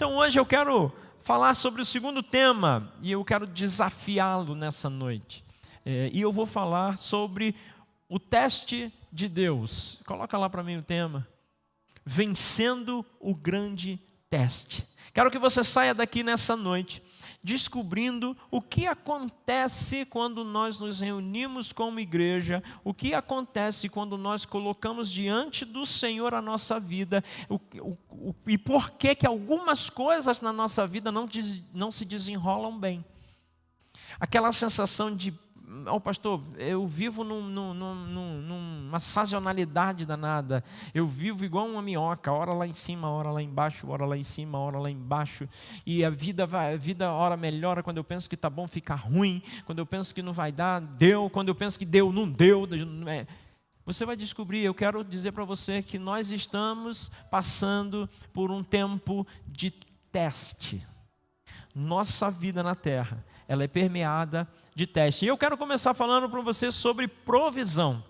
Então hoje eu quero falar sobre o segundo tema e eu quero desafiá-lo nessa noite. E eu vou falar sobre o teste de Deus. Coloca lá para mim o tema. Vencendo o grande teste. Quero que você saia daqui nessa noite descobrindo o que acontece quando nós nos reunimos como igreja, o que acontece quando nós colocamos diante do Senhor a nossa vida, e por que algumas coisas na nossa vida não se desenrolam bem. Aquela sensação de, pastor, eu vivo numa sazonalidade danada, eu vivo igual uma minhoca, hora lá em cima, hora lá embaixo, hora lá em cima, hora lá embaixo, e a vida hora melhora, quando eu penso que está bom fica ruim, quando eu penso que não vai dar, deu, quando eu penso que deu, não deu. Você vai descobrir, eu quero dizer para você que nós estamos passando por um tempo de teste. Nossa vida na terra, ela é permeada de teste. E eu quero começar falando para você sobre provisão.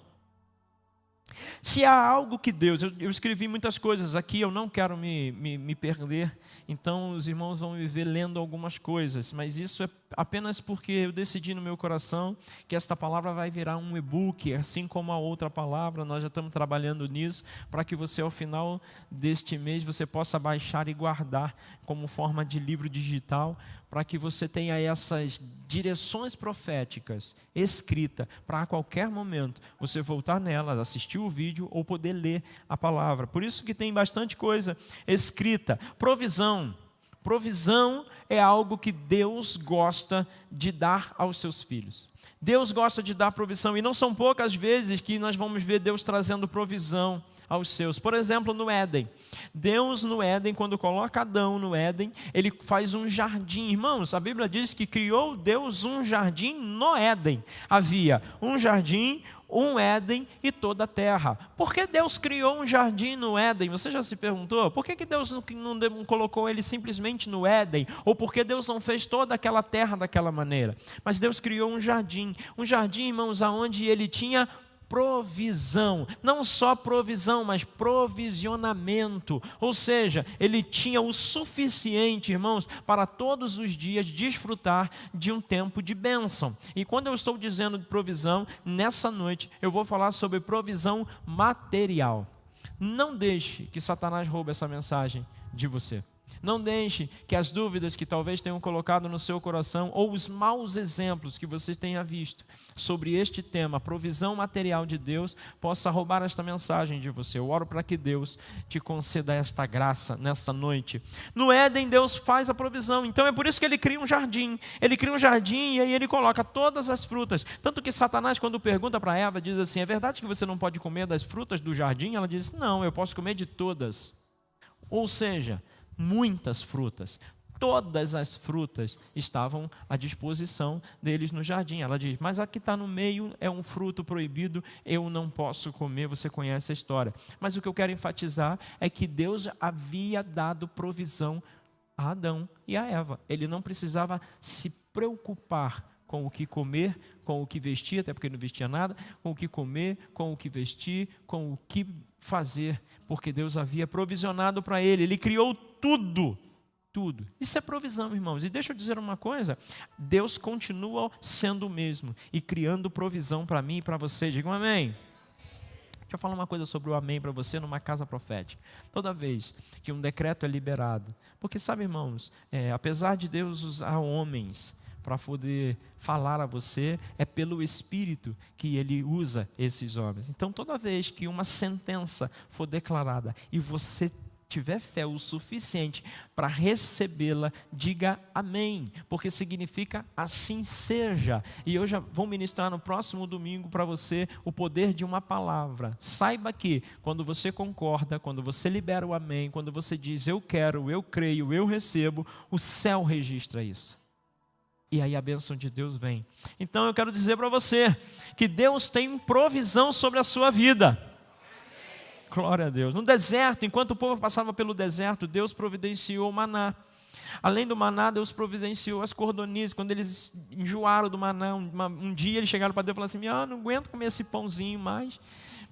Se há algo que Deus, eu escrevi muitas coisas aqui, eu não quero me perder, então os irmãos vão me ver lendo algumas coisas, mas isso é apenas porque eu decidi no meu coração que esta palavra vai virar um e-book, assim como a outra palavra, nós já estamos trabalhando nisso, para que você ao final deste mês, você possa baixar e guardar como forma de livro digital, para que você tenha essas direções proféticas escritas, para a qualquer momento você voltar nelas, assistir o vídeo ou poder ler a palavra. Por isso que tem bastante coisa escrita. Provisão. Provisão é algo que Deus gosta de dar aos seus filhos. Deus gosta de dar provisão, e não são poucas vezes que nós vamos ver Deus trazendo provisão aos seus. Por exemplo, no Éden. Deus no Éden, quando coloca Adão no Éden, ele faz um jardim. Irmãos, a Bíblia diz que criou Deus um jardim no Éden. Havia um jardim, um Éden e toda a terra. Por que Deus criou um jardim no Éden? Você já se perguntou? Por que Deus não colocou ele simplesmente no Éden? Ou por que Deus não fez toda aquela terra daquela maneira? Mas Deus criou um jardim, irmãos, aonde ele tinha provisão, não só provisão, mas provisionamento, ou seja, ele tinha o suficiente, irmãos, para todos os dias desfrutar de um tempo de bênção. E quando eu estou dizendo de provisão, nessa noite eu vou falar sobre provisão material. Não deixe que Satanás roube essa mensagem de você. Não deixe que as dúvidas que talvez tenham colocado no seu coração, ou os maus exemplos que você tenha visto sobre este tema, provisão material de Deus, possa roubar esta mensagem de você. Eu oro para que Deus te conceda esta graça nesta noite. No Éden, Deus faz a provisão, então é por isso que ele cria um jardim. Ele cria um jardim e aí ele coloca todas as frutas. Tanto que Satanás, quando pergunta para Eva, diz assim: é verdade que você não pode comer das frutas do jardim? Ela diz: não, eu posso comer de todas. Ou seja, muitas frutas, todas as frutas estavam à disposição deles no jardim. Ela diz: mas aqui está no meio, é um fruto proibido, eu não posso comer. Você conhece a história. Mas o que eu quero enfatizar é que Deus havia dado provisão a Adão e a Eva. Ele não precisava se preocupar com o que comer, com o que vestir, até porque não vestia nada, com o que comer, com o que vestir, com o que fazer, porque Deus havia provisionado para ele. Ele criou tudo. Isso é provisão, irmãos. E deixa eu dizer uma coisa: Deus continua sendo o mesmo e criando provisão para mim e para você. Digam amém. Deixa eu falar uma coisa sobre o amém para você numa casa profética. Toda vez que um decreto é liberado, porque sabe, irmãos, apesar de Deus usar homens para poder falar a você, é pelo Espírito que ele usa esses homens. Então, toda vez que uma sentença for declarada e você tiver fé o suficiente para recebê-la, diga amém, porque significa assim seja. E eu já vou ministrar no próximo domingo para você o poder de uma palavra. Saiba que quando você concorda, quando você libera o amém, quando você diz eu quero, eu creio, eu recebo, o céu registra isso. E aí a bênção de Deus vem. Então eu quero dizer para você que Deus tem provisão sobre a sua vida. Glória a Deus. No deserto, enquanto o povo passava pelo deserto, Deus providenciou o maná. Além do maná, Deus providenciou as cordonizes. Quando eles enjoaram do maná, um dia eles chegaram para Deus e falaram assim: não aguento comer esse pãozinho mais,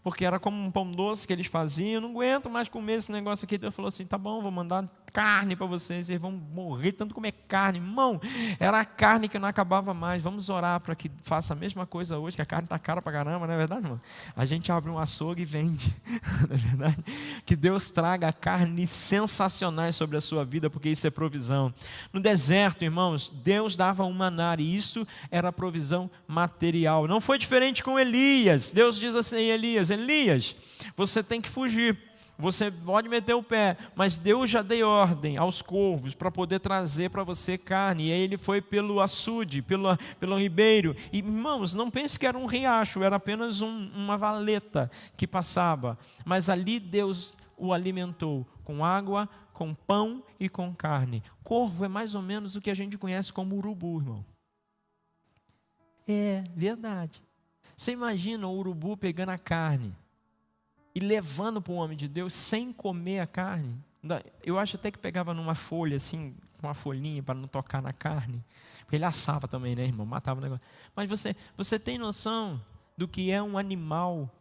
porque era como um pão doce que eles faziam, não aguento mais comer esse negócio aqui. Deus falou assim: tá bom, vou mandar carne para vocês vão morrer tanto comer carne. Irmão, era a carne que não acabava mais. Vamos orar para que faça a mesma coisa hoje, que a carne está cara para caramba, não é verdade, irmão? A gente abre um açougue e vende, não é verdade? Que Deus traga carnes sensacionais sobre a sua vida, porque isso é provisão. No deserto, irmãos, Deus dava um maná, e isso era provisão material. Não foi diferente com Elias. Deus diz assim: Elias, você tem que fugir. Você pode meter o pé, mas Deus já deu ordem aos corvos para poder trazer para você carne. E aí ele foi pelo açude, pelo ribeiro. E, irmãos, não pense que era um riacho, era apenas uma valeta que passava. Mas ali Deus o alimentou com água, com pão e com carne. Corvo é mais ou menos o que a gente conhece como urubu, irmão. É verdade. Você imagina o urubu pegando a carne e levando para o homem de Deus sem comer a carne? Eu acho até que pegava numa folha assim, uma folhinha para não tocar na carne, porque ele assava também, né, irmão? Matava o negócio. Mas você tem noção do que é um animal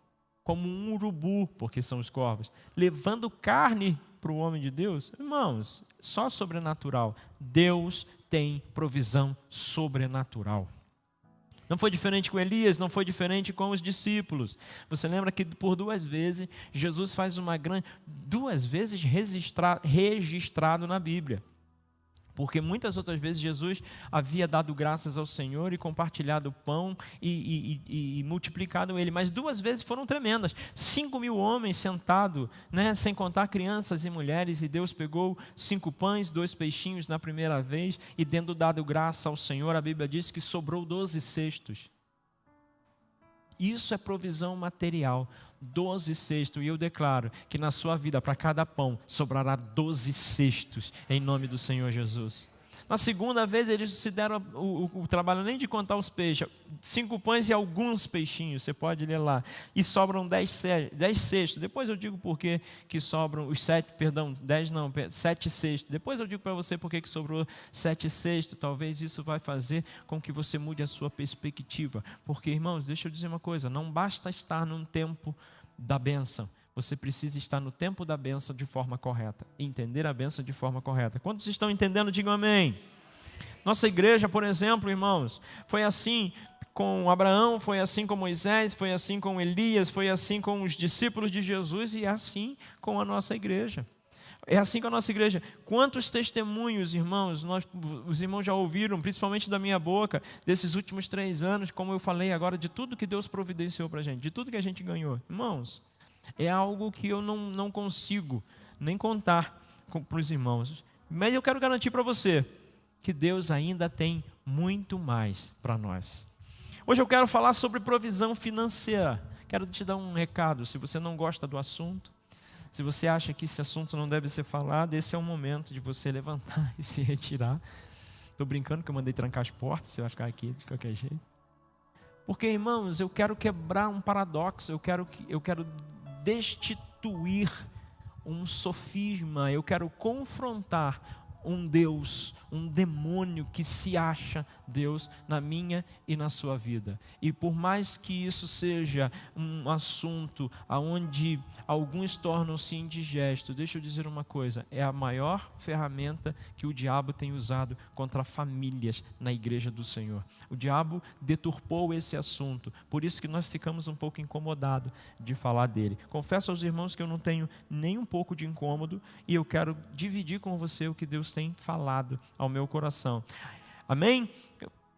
como um urubu, porque são os corvos, levando carne para o homem de Deus? Irmãos, só sobrenatural. Deus tem provisão sobrenatural. Não foi diferente com Elias, não foi diferente com os discípulos. Você lembra que por 2 vezes, Jesus faz uma grande... 2 vezes registrado na Bíblia. Porque muitas outras vezes Jesus havia dado graças ao Senhor e compartilhado o pão e multiplicado ele. Mas 2 vezes foram tremendas. 5.000 homens sentados, né, sem contar crianças e mulheres. E Deus pegou 5 pães, 2 peixinhos na primeira vez. E tendo dado graça ao Senhor, a Bíblia diz que sobrou 12 cestos. Isso é provisão material. 12 cestos. E eu declaro que na sua vida, para cada pão, sobrará 12 cestos, em nome do Senhor Jesus. Na segunda vez, eles se deram o trabalho nem de contar os peixes. 5 pães e alguns peixinhos, você pode ler lá. E sobram 10 cestos. Depois eu digo por que sobram os 7, 7 cestos. Depois eu digo para você por que sobrou 7 cestos. Talvez isso vai fazer com que você mude a sua perspectiva. Porque, irmãos, deixa eu dizer uma coisa. Não basta estar num tempo da bênção. Você precisa estar no tempo da bênção de forma correta. Entender a bênção de forma correta. Quantos estão entendendo, digam amém. Nossa igreja, por exemplo, irmãos, foi assim com Abraão, foi assim com Moisés, foi assim com Elias, foi assim com os discípulos de Jesus e é assim com a nossa igreja. É assim com a nossa igreja. Quantos testemunhos, irmãos, os irmãos já ouviram, principalmente da minha boca, desses últimos 3 anos, como eu falei agora, de tudo que Deus providenciou para a gente, de tudo que a gente ganhou. Irmãos, é algo que eu não consigo nem contar para os irmãos. Mas eu quero garantir para você que Deus ainda tem muito mais para nós. Hoje eu quero falar sobre provisão financeira. Quero te dar um recado. Se você não gosta do assunto, se você acha que esse assunto não deve ser falado, esse é o momento de você levantar e se retirar. Estou brincando que eu mandei trancar as portas, você vai ficar aqui de qualquer jeito. Porque, irmãos, eu quero quebrar um paradoxo, eu quero destituir um sofisma, eu quero confrontar um Deus, um demônio que se acha Deus na minha e na sua vida. E por mais que isso seja um assunto onde alguns tornam-se indigestos, deixa eu dizer uma coisa, é a maior ferramenta que o diabo tem usado contra famílias na igreja do Senhor. O diabo deturpou esse assunto, por isso que nós ficamos um pouco incomodados de falar dele. Confesso aos irmãos que eu não tenho nem um pouco de incômodo e eu quero dividir com você o que Deus tem falado ao meu coração. Amém?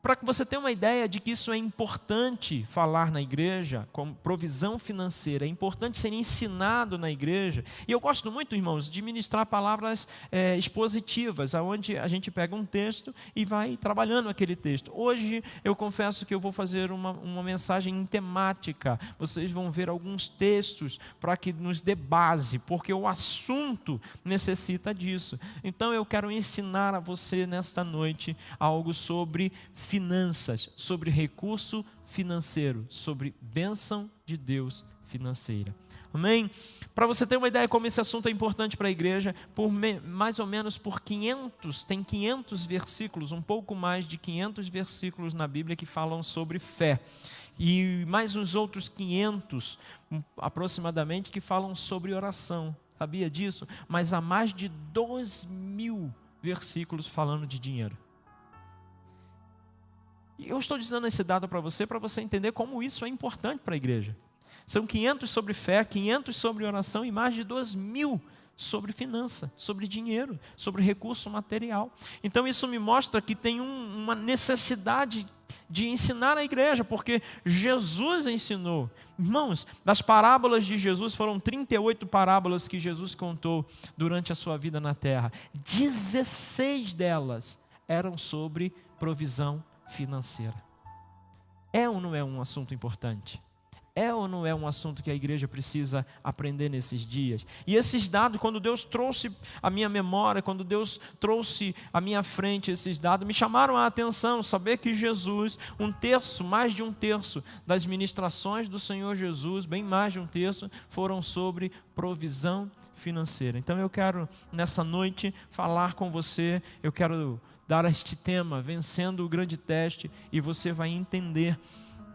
Para que você tenha uma ideia de que isso é importante falar na igreja, como provisão financeira, é importante ser ensinado na igreja. E eu gosto muito, irmãos, de ministrar palavras expositivas, onde a gente pega um texto e vai trabalhando aquele texto. Hoje eu confesso que eu vou fazer uma mensagem temática. Vocês vão ver alguns textos para que nos dê base, porque o assunto necessita disso. Então eu quero ensinar a você nesta noite algo sobre finanças, sobre recurso financeiro, sobre bênção de Deus financeira. Amém? Para você ter uma ideia como esse assunto é importante para a igreja, mais ou menos por 500 versículos, um pouco mais de 500 versículos na Bíblia que falam sobre fé. E mais uns outros 500, aproximadamente, que falam sobre oração. sabia disso? Mas há mais de 2.000 versículos falando de dinheiro. E eu estou dizendo esse dado para você entender como isso é importante para a igreja. São 500 sobre fé, 500 sobre oração e mais de 2.000 sobre finança, sobre dinheiro, sobre recurso material. Então isso me mostra que tem uma necessidade de ensinar a igreja, porque Jesus ensinou. Irmãos, das parábolas de Jesus, foram 38 parábolas que Jesus contou durante a sua vida na terra. 16 delas eram sobre provisão financeira. É ou não é um assunto importante? É ou não é um assunto que a igreja precisa aprender nesses dias? E esses dados, quando Deus trouxe a minha memória, quando Deus trouxe à minha frente esses dados, me chamaram a atenção, saber que Jesus, mais de um terço das ministrações do Senhor Jesus, bem mais de um terço, foram sobre provisão financeira. Então eu quero, nessa noite, falar com você, eu quero dar este tema, vencendo o grande teste, e você vai entender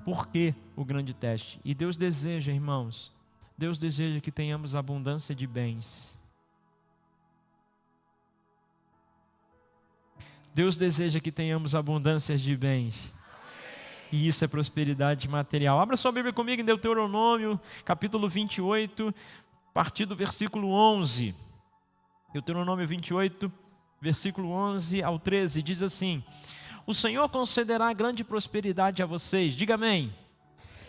por que o grande teste. E Deus deseja, irmãos, Deus deseja que tenhamos abundância de bens. Deus deseja que tenhamos abundância de bens. E isso é prosperidade material. Abra sua Bíblia comigo em Deuteronômio, capítulo 28, a partir do versículo 11. Deuteronômio 28, versículo 11 ao 13, diz assim: o Senhor concederá grande prosperidade a vocês. Diga amém.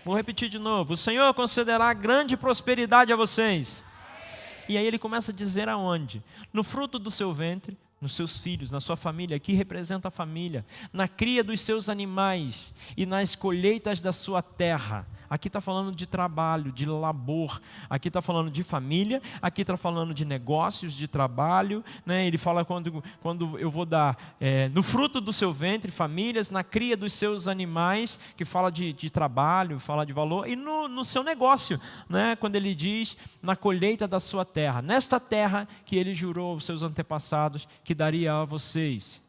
Vou repetir de novo. O Senhor concederá grande prosperidade a vocês. E aí ele começa a dizer aonde? No fruto do seu ventre, nos seus filhos, na sua família, aqui representa a família, na cria dos seus animais e nas colheitas da sua terra. Aqui está falando de trabalho, de labor, aqui está falando de família, aqui está falando de negócios, de trabalho, né? Ele fala quando eu vou dar no fruto do seu ventre, famílias, na cria dos seus animais, que fala de trabalho, fala de valor, e no seu negócio, né? Quando ele diz na colheita da sua terra, nesta terra que ele jurou aos seus antepassados que daria a vocês.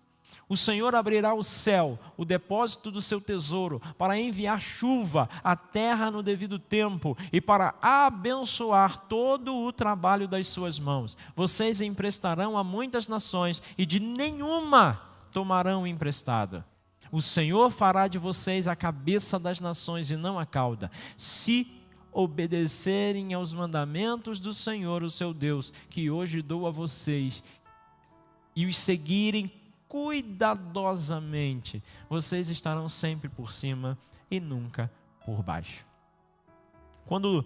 O Senhor abrirá o céu, o depósito do seu tesouro, para enviar chuva à terra no devido tempo e para abençoar todo o trabalho das suas mãos. Vocês emprestarão a muitas nações e de nenhuma tomarão emprestada. O Senhor fará de vocês a cabeça das nações e não a cauda, se obedecerem aos mandamentos do Senhor, o seu Deus, que hoje dou a vocês, e os seguirem cuidadosamente, vocês estarão sempre por cima e nunca por baixo. Quando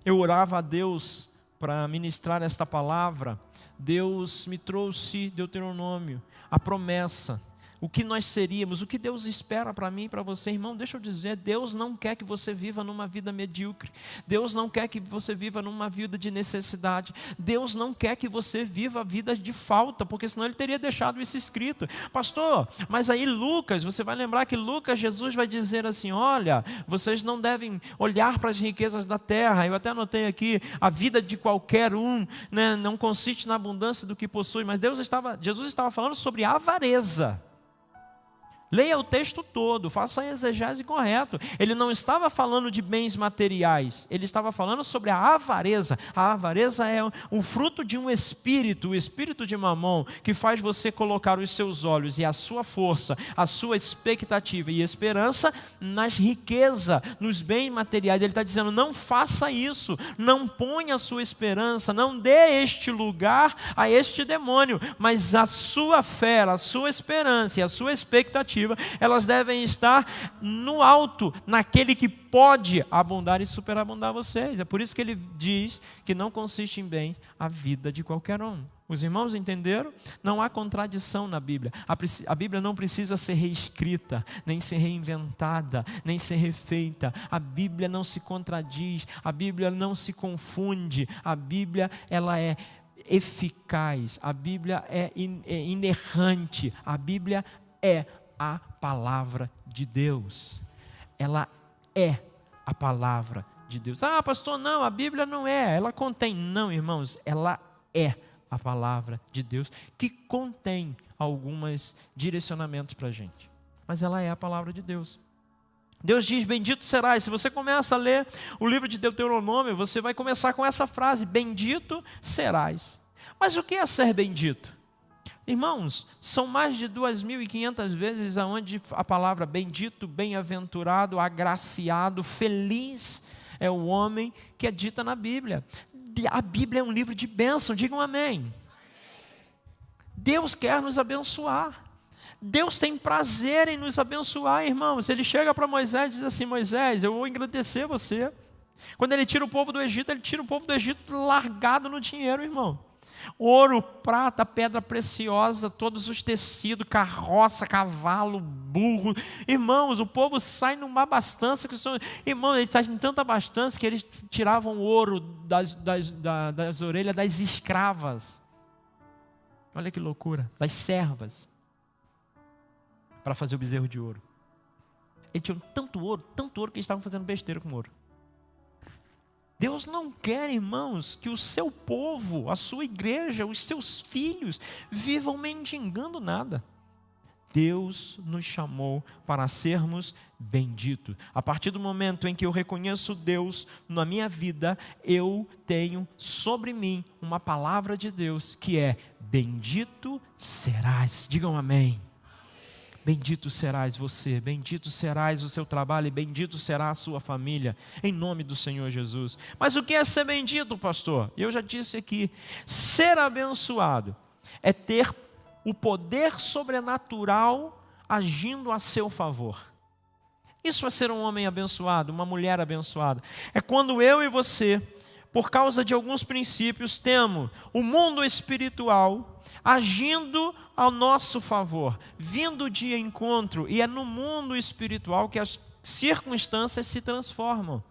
eu orava a Deus para ministrar esta palavra, Deus me trouxe Deuteronômio, a promessa, o que nós seríamos, o que Deus espera para mim e para você. Irmão, deixa eu dizer, Deus não quer que você viva numa vida medíocre. Deus não quer que você viva numa vida de necessidade. Deus não quer que você viva a vida de falta, porque senão Ele teria deixado isso escrito. Pastor, mas aí Lucas, você vai lembrar que Lucas, Jesus vai dizer assim, olha, vocês não devem olhar para as riquezas da terra. Eu até anotei aqui, a vida de qualquer um, né, não consiste na abundância do que possui, mas Jesus estava falando sobre avareza. Leia o texto todo, faça a exegese correta. Ele não estava falando de bens materiais, ele estava falando sobre a avareza. A avareza é um fruto de um espírito, o espírito de Mamon, que faz você colocar os seus olhos e a sua força, a sua expectativa e esperança nas riquezas, nos bens materiais. Ele está dizendo, não faça isso, não ponha a sua esperança, não dê este lugar a este demônio, mas a sua fé, a sua esperança e a sua expectativa, elas devem estar no alto, naquele que pode abundar e superabundar vocês. É por isso que ele diz que não consiste em bens a vida de qualquer um. Os irmãos entenderam? Não há contradição na Bíblia. A Bíblia não precisa ser reescrita, nem ser reinventada, nem ser refeita. A Bíblia não se contradiz, a Bíblia não se confunde. A Bíblia, ela é eficaz, a Bíblia é inerrante, a Bíblia é a palavra de Deus. Ela é a palavra de Deus. Ah, pastor, não, a Bíblia não é, ela contém. Não, irmãos, ela é a palavra de Deus, que contém alguns direcionamentos para a gente. Mas ela é a palavra de Deus. Deus diz, bendito serás. Se você começa a ler o livro de Deuteronômio, você vai começar com essa frase, bendito serás. Mas o que é ser bendito? Irmãos, são mais de 2.500 vezes onde a palavra bendito, bem-aventurado, agraciado, feliz é o homem que é dita na Bíblia. A Bíblia é um livro de bênção, digam amém. Deus quer nos abençoar. Deus tem prazer em nos abençoar, irmãos. Ele chega para Moisés e diz assim, Moisés, eu vou engrandecer você. Quando ele tira o povo do Egito, ele tira o povo do Egito largado no dinheiro, irmão. Ouro, prata, pedra preciosa, todos os tecidos, carroça, cavalo, burro. Irmãos, o povo sai numa abastança. Irmãos, eles saem em tanta abastança que eles tiravam ouro das orelhas das escravas. Olha que loucura, das servas. Para fazer o bezerro de ouro. Eles tinham tanto ouro que eles estavam fazendo besteira com ouro. Deus não quer, irmãos, que o seu povo, a sua igreja, os seus filhos vivam mendigando nada. Deus nos chamou para sermos benditos. A partir do momento em que eu reconheço Deus na minha vida, eu tenho sobre mim uma palavra de Deus que é bendito serás. Digam amém. Bendito serás você, bendito serás o seu trabalho e bendito será a sua família, em nome do Senhor Jesus. Mas o que é ser bendito, pastor? Eu já disse aqui, ser abençoado é ter o poder sobrenatural agindo a seu favor. Isso é ser um homem abençoado, uma mulher abençoada. É quando eu e você, por causa de alguns princípios, temos o mundo espiritual agindo ao nosso favor, vindo de encontro, e é no mundo espiritual que as circunstâncias se transformam.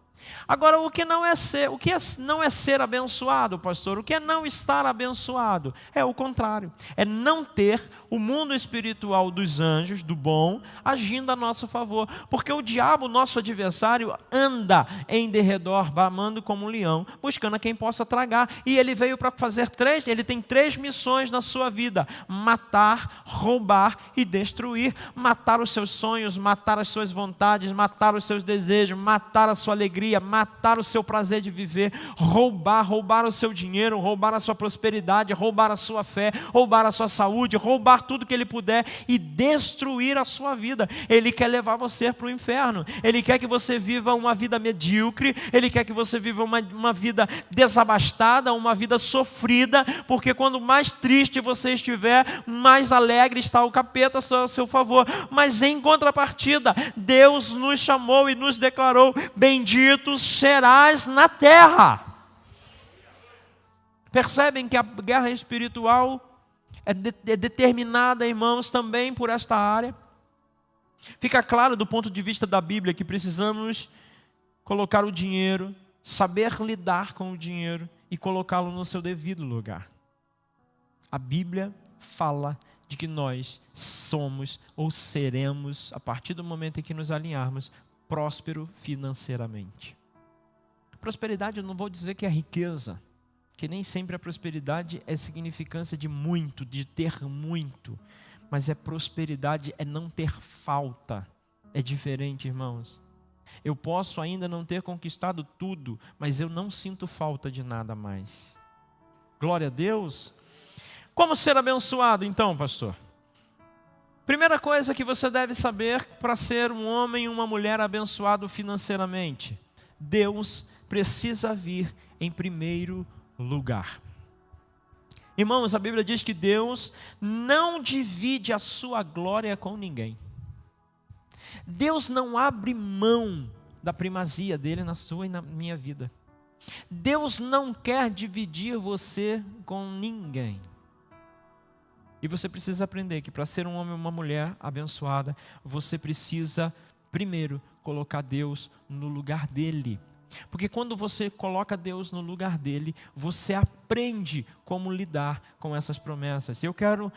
Agora, o que não é ser abençoado, pastor? O que é não estar abençoado? É o contrário, é não ter o mundo espiritual dos anjos, do bom, agindo a nosso favor, porque o diabo, nosso adversário, anda em derredor, bramando como um leão, buscando a quem possa tragar, e ele veio para fazer ele tem 3 missões na sua vida: matar, roubar e destruir. Matar os seus sonhos, matar as suas vontades, matar os seus desejos, matar a sua alegria, matar o seu prazer de viver, roubar o seu dinheiro, roubar a sua prosperidade, roubar a sua fé, roubar a sua saúde, roubar tudo que ele puder e destruir a sua vida. Ele quer levar você para o inferno. Ele quer que você viva uma vida medíocre, ele quer que você viva uma vida desabastada, uma vida sofrida, porque quando mais triste você estiver, mais alegre está o capeta a seu favor. Mas em contrapartida, Deus nos chamou e nos declarou: bendito serás na terra. Percebem que a guerra espiritual é determinada, irmãos, também por esta área. Fica claro do ponto de vista da Bíblia que precisamos colocar o dinheiro, saber lidar com o dinheiro e colocá-lo no seu devido lugar. A Bíblia fala de que nós somos ou seremos, a partir do momento em que nos alinharmos, próspero financeiramente. Prosperidade, eu não vou dizer que é riqueza, que nem sempre a prosperidade é significância de muito, de ter muito, mas prosperidade é não ter falta. É diferente, irmãos. Eu posso ainda não ter conquistado tudo, mas eu não sinto falta de nada mais. Glória a Deus. Como ser abençoado então, pastor? Primeira coisa que você deve saber para ser um homem e uma mulher abençoado financeiramente: Deus precisa vir em primeiro lugar. Irmãos, a Bíblia diz que Deus não divide a sua glória com ninguém. Deus não abre mão da primazia dele na sua e na minha vida. Deus não quer dividir você com ninguém. E você precisa aprender que para ser um homem ou uma mulher abençoada, você precisa primeiro colocar Deus no lugar dele. Porque quando você coloca Deus no lugar dele, você aprende como lidar com essas promessas. Eu quero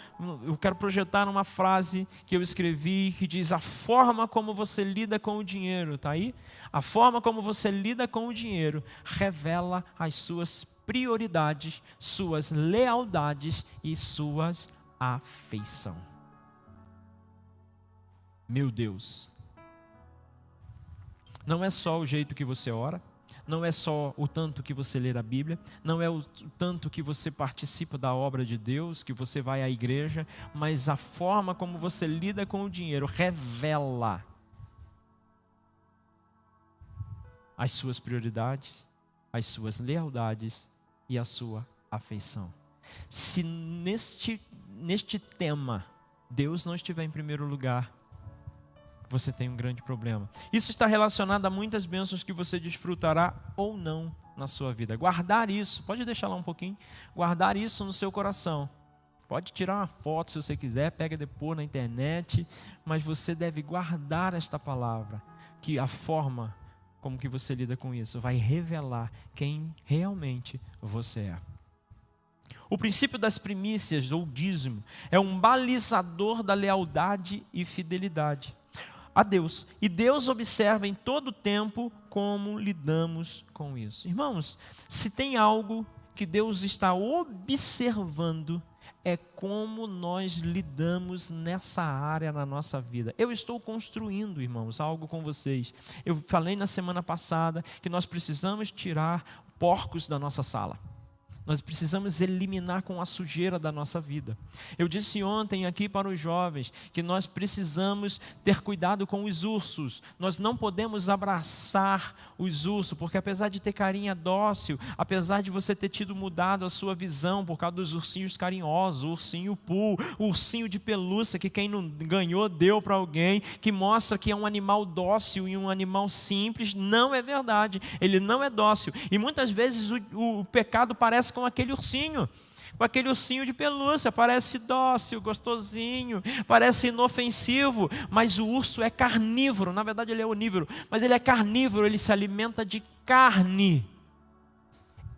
projetar uma frase que eu escrevi que diz: a forma como você lida com o dinheiro, está aí? A forma como você lida com o dinheiro revela as suas prioridades, suas lealdades e suas afeição. Meu Deus. Não é só o jeito que você ora, não é só o tanto que você lê a Bíblia, não é o tanto que você participa da obra de Deus, que você vai à igreja, mas a forma como você lida com o dinheiro revela as suas prioridades, as suas lealdades e a sua afeição. Se neste tema Deus não estiver em primeiro lugar, você tem um grande problema. Isso está relacionado a muitas bênçãos que você desfrutará ou não na sua vida. Guardar isso, pode deixar lá um pouquinho, guardar isso no seu coração. Pode tirar uma foto se você quiser, pega depois na internet, mas você deve guardar esta palavra, que a forma como que você lida com isso vai revelar quem realmente você é. O princípio das primícias ou dízimo é um balizador da lealdade e fidelidade a Deus. E Deus observa em todo tempo como lidamos com isso. Irmãos, se tem algo que Deus está observando, é como nós lidamos nessa área na nossa vida. Eu estou construindo, irmãos, algo com vocês. Eu falei na semana passada que nós precisamos tirar porcos da nossa sala. Nós precisamos eliminar com a sujeira da nossa vida. Eu disse ontem aqui para os jovens que nós precisamos ter cuidado com os ursos. Nós não podemos abraçar os ursos, porque apesar de ter carinha dócil, apesar de você ter tido mudado a sua visão por causa dos ursinhos carinhosos, o ursinho Pooh, o ursinho de pelúcia que quem não ganhou deu para alguém, que mostra que é um animal dócil e um animal simples, não é verdade. Ele não é dócil. E muitas vezes o pecado parece com aquele ursinho de pelúcia, parece dócil, gostosinho, parece inofensivo, mas o urso é carnívoro. Na verdade ele é onívoro, mas ele é carnívoro, ele se alimenta de carne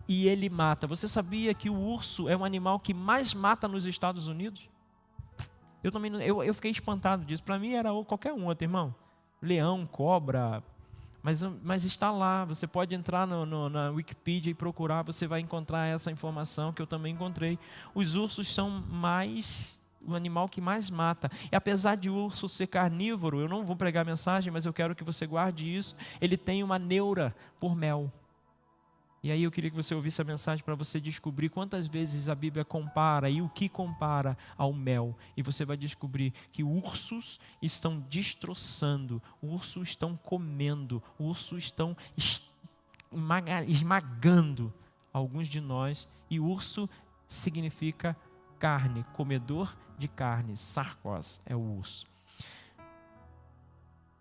e ele mata. Você sabia que o urso é um animal que mais mata nos Estados Unidos? Eu fiquei espantado disso. Para mim era qualquer um outro, irmão. Leão, cobra. Mas está lá, você pode entrar na Wikipedia e procurar, você vai encontrar essa informação que eu também encontrei. Os ursos são o animal que mais mata. E apesar de o urso ser carnívoro, eu não vou pregar a mensagem, mas eu quero que você guarde isso, ele tem uma neura por mel. E aí eu queria que você ouvisse a mensagem para você descobrir quantas vezes a Bíblia compara e o que compara ao mel. E você vai descobrir que ursos estão destroçando, ursos estão comendo, ursos estão esmagando alguns de nós. E urso significa carne, comedor de carne, sarcos é o urso.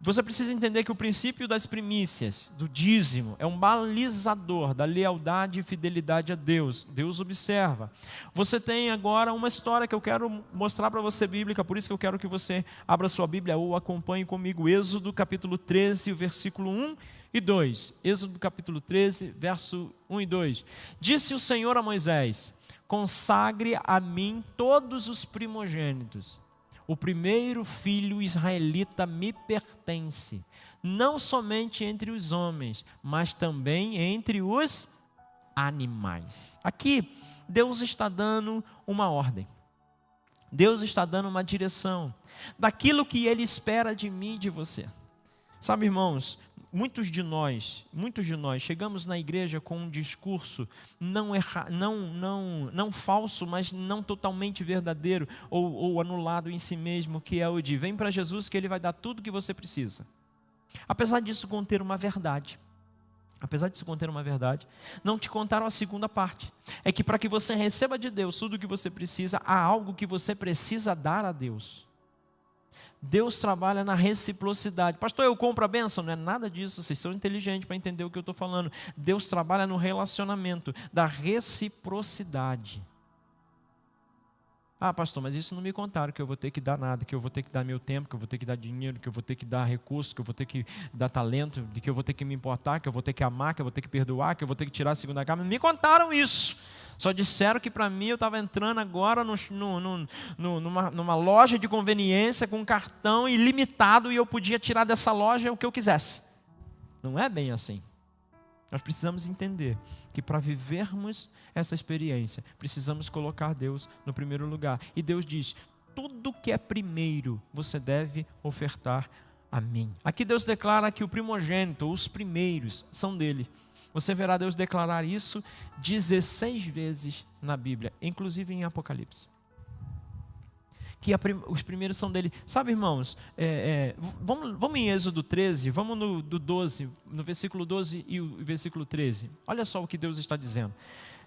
Você precisa entender que o princípio das primícias, do dízimo, é um balizador da lealdade e fidelidade a Deus. Deus observa. Você tem agora uma história que eu quero mostrar para você bíblica, por isso que eu quero que você abra sua Bíblia ou acompanhe comigo. Êxodo capítulo 13, versículo 1 e 2. Êxodo capítulo 13, verso 1 e 2. Disse o Senhor a Moisés: consagre a mim todos os primogênitos. O primeiro filho israelita me pertence, não somente entre os homens, mas também entre os animais. Aqui, Deus está dando uma ordem. Deus está dando uma direção daquilo que Ele espera de mim e de você. Sabe, irmãos, muitos de nós chegamos na igreja com um discurso não falso, mas não totalmente verdadeiro ou anulado em si mesmo, que é o de vem para Jesus que Ele vai dar tudo o que você precisa. Apesar disso conter uma verdade, não te contaram a segunda parte. É que para que você receba de Deus tudo o que você precisa, há algo que você precisa dar a Deus. Deus trabalha na reciprocidade. Pastor, eu compro a bênção? Não é nada disso, vocês são inteligentes para entender o que eu estou falando. Deus trabalha no relacionamento da reciprocidade. Ah, pastor, mas isso não me contaram, que eu vou ter que dar nada, que eu vou ter que dar meu tempo, que eu vou ter que dar dinheiro, que eu vou ter que dar recursos, que eu vou ter que dar talento, de que eu vou ter que me importar, que eu vou ter que amar, que eu vou ter que perdoar, que eu vou ter que tirar a segunda cama. Não me contaram isso. Só disseram que para mim eu estava entrando agora numa loja de conveniência com um cartão ilimitado e eu podia tirar dessa loja o que eu quisesse. Não é bem assim. Nós precisamos entender que para vivermos essa experiência, precisamos colocar Deus no primeiro lugar. E Deus diz, tudo que é primeiro você deve ofertar Amém. Aqui Deus declara que o primogênito, os primeiros, são dele. Você verá Deus declarar isso 16 vezes na Bíblia, inclusive em Apocalipse. Que os primeiros são dele. Sabe, irmãos, vamos em Êxodo 13, vamos no 12, no versículo 12 e o versículo 13. Olha só o que Deus está dizendo.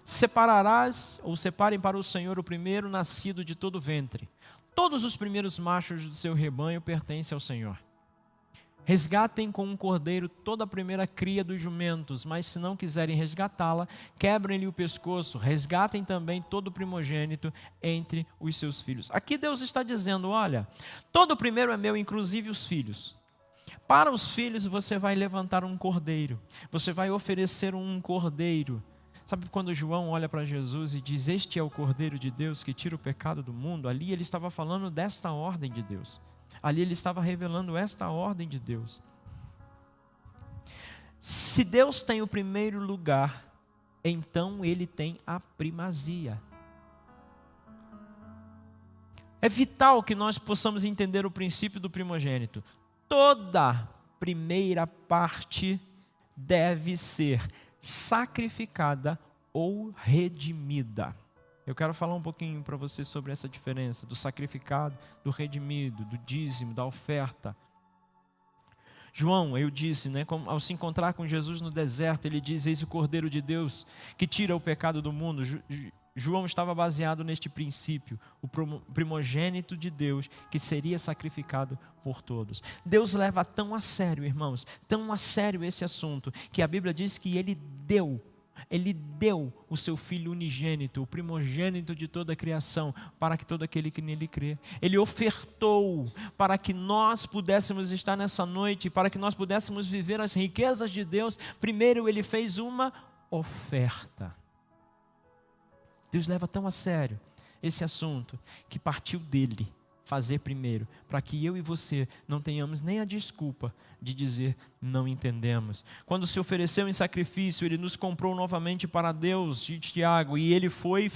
Separarás, ou separem para o Senhor o primeiro nascido de todo ventre. Todos os primeiros machos do seu rebanho pertencem ao Senhor. Resgatem com um cordeiro toda a primeira cria dos jumentos, mas se não quiserem resgatá-la, quebrem-lhe o pescoço, resgatem também todo o primogênito entre os seus filhos. Aqui Deus está dizendo, olha, todo o primeiro é meu, inclusive os filhos. Para os filhos você vai levantar um cordeiro, você vai oferecer um cordeiro. Sabe quando João olha para Jesus e diz, este é o cordeiro de Deus que tira o pecado do mundo? Ali ele estava falando desta ordem de Deus. Ali ele estava revelando esta ordem de Deus. Se Deus tem o primeiro lugar, então ele tem a primazia. É vital que nós possamos entender o princípio do primogênito. Toda primeira parte deve ser sacrificada ou redimida. Eu quero falar um pouquinho para vocês sobre essa diferença do sacrificado, do redimido, do dízimo, da oferta. João, eu disse, ao se encontrar com Jesus no deserto, ele diz, eis o Cordeiro de Deus que tira o pecado do mundo. João estava baseado neste princípio, o primogênito de Deus que seria sacrificado por todos. Deus leva tão a sério, irmãos, tão a sério esse assunto, que a Bíblia diz que Ele deu o seu Filho unigênito, o primogênito de toda a criação, para que todo aquele que nele crê. Ele ofertou para que nós pudéssemos estar nessa noite, para que nós pudéssemos viver as riquezas de Deus. Primeiro Ele fez uma oferta. Deus leva tão a sério esse assunto, que partiu dele fazer primeiro, para que eu e você não tenhamos nem a desculpa de dizer não entendemos. Quando se ofereceu em sacrifício, ele nos comprou novamente para Deus, de Tiago, e ele foi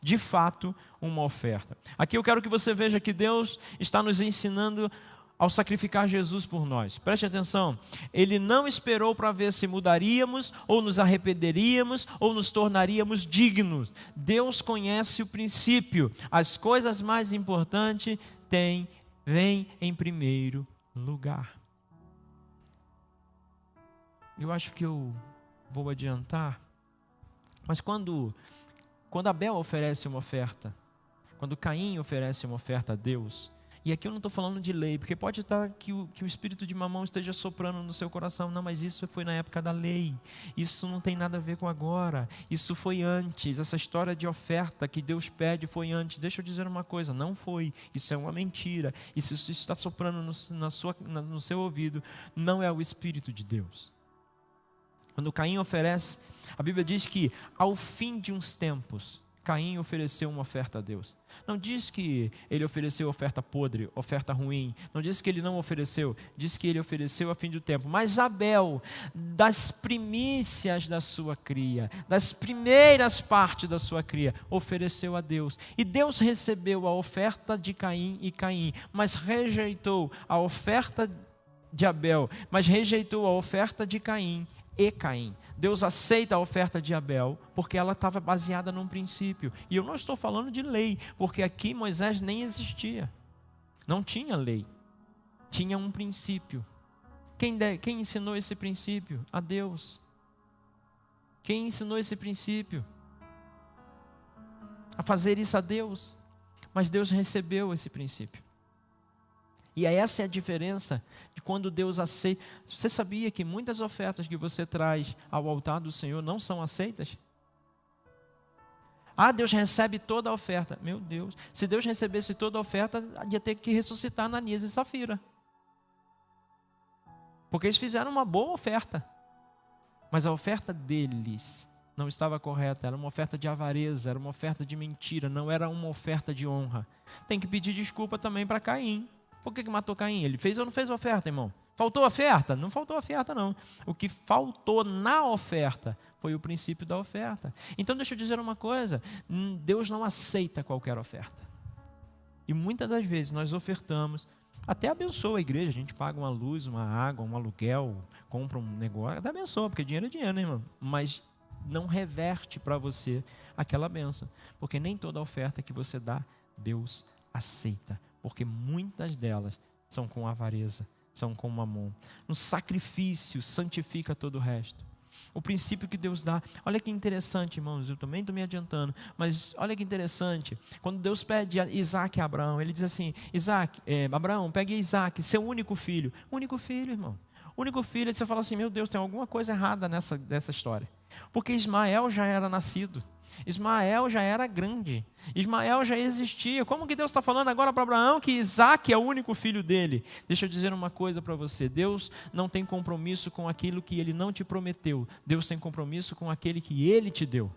de fato uma oferta. Aqui eu quero que você veja que Deus está nos ensinando ao sacrificar Jesus por nós. Preste atenção, Ele não esperou para ver se mudaríamos, ou nos arrependeríamos, ou nos tornaríamos dignos. Deus conhece o princípio. As coisas mais importantes vêm em primeiro lugar. Eu acho que eu vou adiantar, mas quando Abel oferece uma oferta, quando Caim oferece uma oferta a Deus, e aqui eu não estou falando de lei, porque pode estar que o espírito de Mamão esteja soprando no seu coração. Não, mas isso foi na época da lei. Isso não tem nada a ver com agora. Isso foi antes. Essa história de oferta que Deus pede foi antes. Deixa eu dizer uma coisa, não foi. Isso é uma mentira. E se isso está soprando no seu ouvido, não é o Espírito de Deus. Quando Caim oferece, a Bíblia diz que ao fim de uns tempos, Caim ofereceu uma oferta a Deus. Não diz que ele ofereceu oferta podre, oferta ruim. Não diz que ele não ofereceu. Diz que ele ofereceu a fim do tempo. Mas Abel, das primícias da sua cria, das primeiras partes da sua cria, ofereceu a Deus. E Deus recebeu a oferta de Caim e Caim, mas rejeitou a oferta de Abel, mas rejeitou a oferta de Caim e Caim. Deus aceita a oferta de Abel, porque ela estava baseada num princípio. E eu não estou falando de lei, porque aqui Moisés nem existia. Não tinha lei. Tinha um princípio. Quem ensinou esse princípio? A Deus. Quem ensinou esse princípio? A fazer isso a Deus. Mas Deus recebeu esse princípio. E essa é a diferença de quando Deus aceita. Você sabia que muitas ofertas que você traz ao altar do Senhor não são aceitas? Deus recebe toda a oferta. Meu Deus, se Deus recebesse toda a oferta, ia ter que ressuscitar Ananias e Safira. Porque eles fizeram uma boa oferta. Mas a oferta deles não estava correta. Era uma oferta de avareza, era uma oferta de mentira, não era uma oferta de honra. Tem que pedir desculpa também para Caim. Por que matou Caim? Ele fez ou não fez oferta, irmão? Faltou oferta? Não faltou oferta, não. O que faltou na oferta foi o princípio da oferta. Então, deixa eu dizer uma coisa. Deus não aceita qualquer oferta. E muitas das vezes nós ofertamos Até abençoa a igreja, a gente paga uma luz, uma água, um aluguel, compra um negócio, até abençoa, porque dinheiro é dinheiro, né, irmão? Mas não reverte para você aquela bênção, porque nem toda oferta que você dá, Deus aceita, porque muitas delas são com avareza, são com mamon. No sacrifício santifica todo o resto. O princípio que Deus dá, olha que interessante, irmãos, eu também estou me adiantando, mas olha que interessante, quando Deus pede a Isaac a Abraão, ele diz assim, Abraão, pegue Isaac, seu único filho, irmão, único filho, aí você fala assim, meu Deus, tem alguma coisa errada nessa história, porque Ismael já era nascido, Ismael já era grande, Ismael já existia. Como que Deus está falando agora para Abraão que Isaac é o único filho dele? Deixa eu dizer uma coisa para você, Deus não tem compromisso com aquilo que Ele não te prometeu, Deus tem compromisso com aquele que Ele te deu.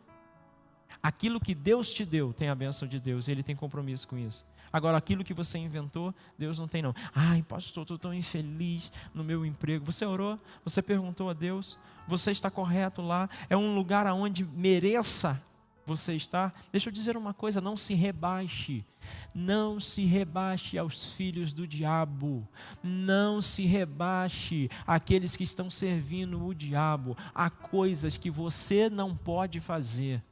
Aquilo que Deus te deu tem a bênção de Deus, Ele tem compromisso com isso. Agora, aquilo que você inventou, Deus não tem não. Ai, pastor, estou tão infeliz no meu emprego. Você orou? Você perguntou a Deus? Você está correto lá? É um lugar onde mereça você estar? Deixa eu dizer uma coisa, não se rebaixe. Não se rebaixe aos filhos do diabo. Não se rebaixe àqueles que estão servindo o diabo. Há coisas que você não pode fazer.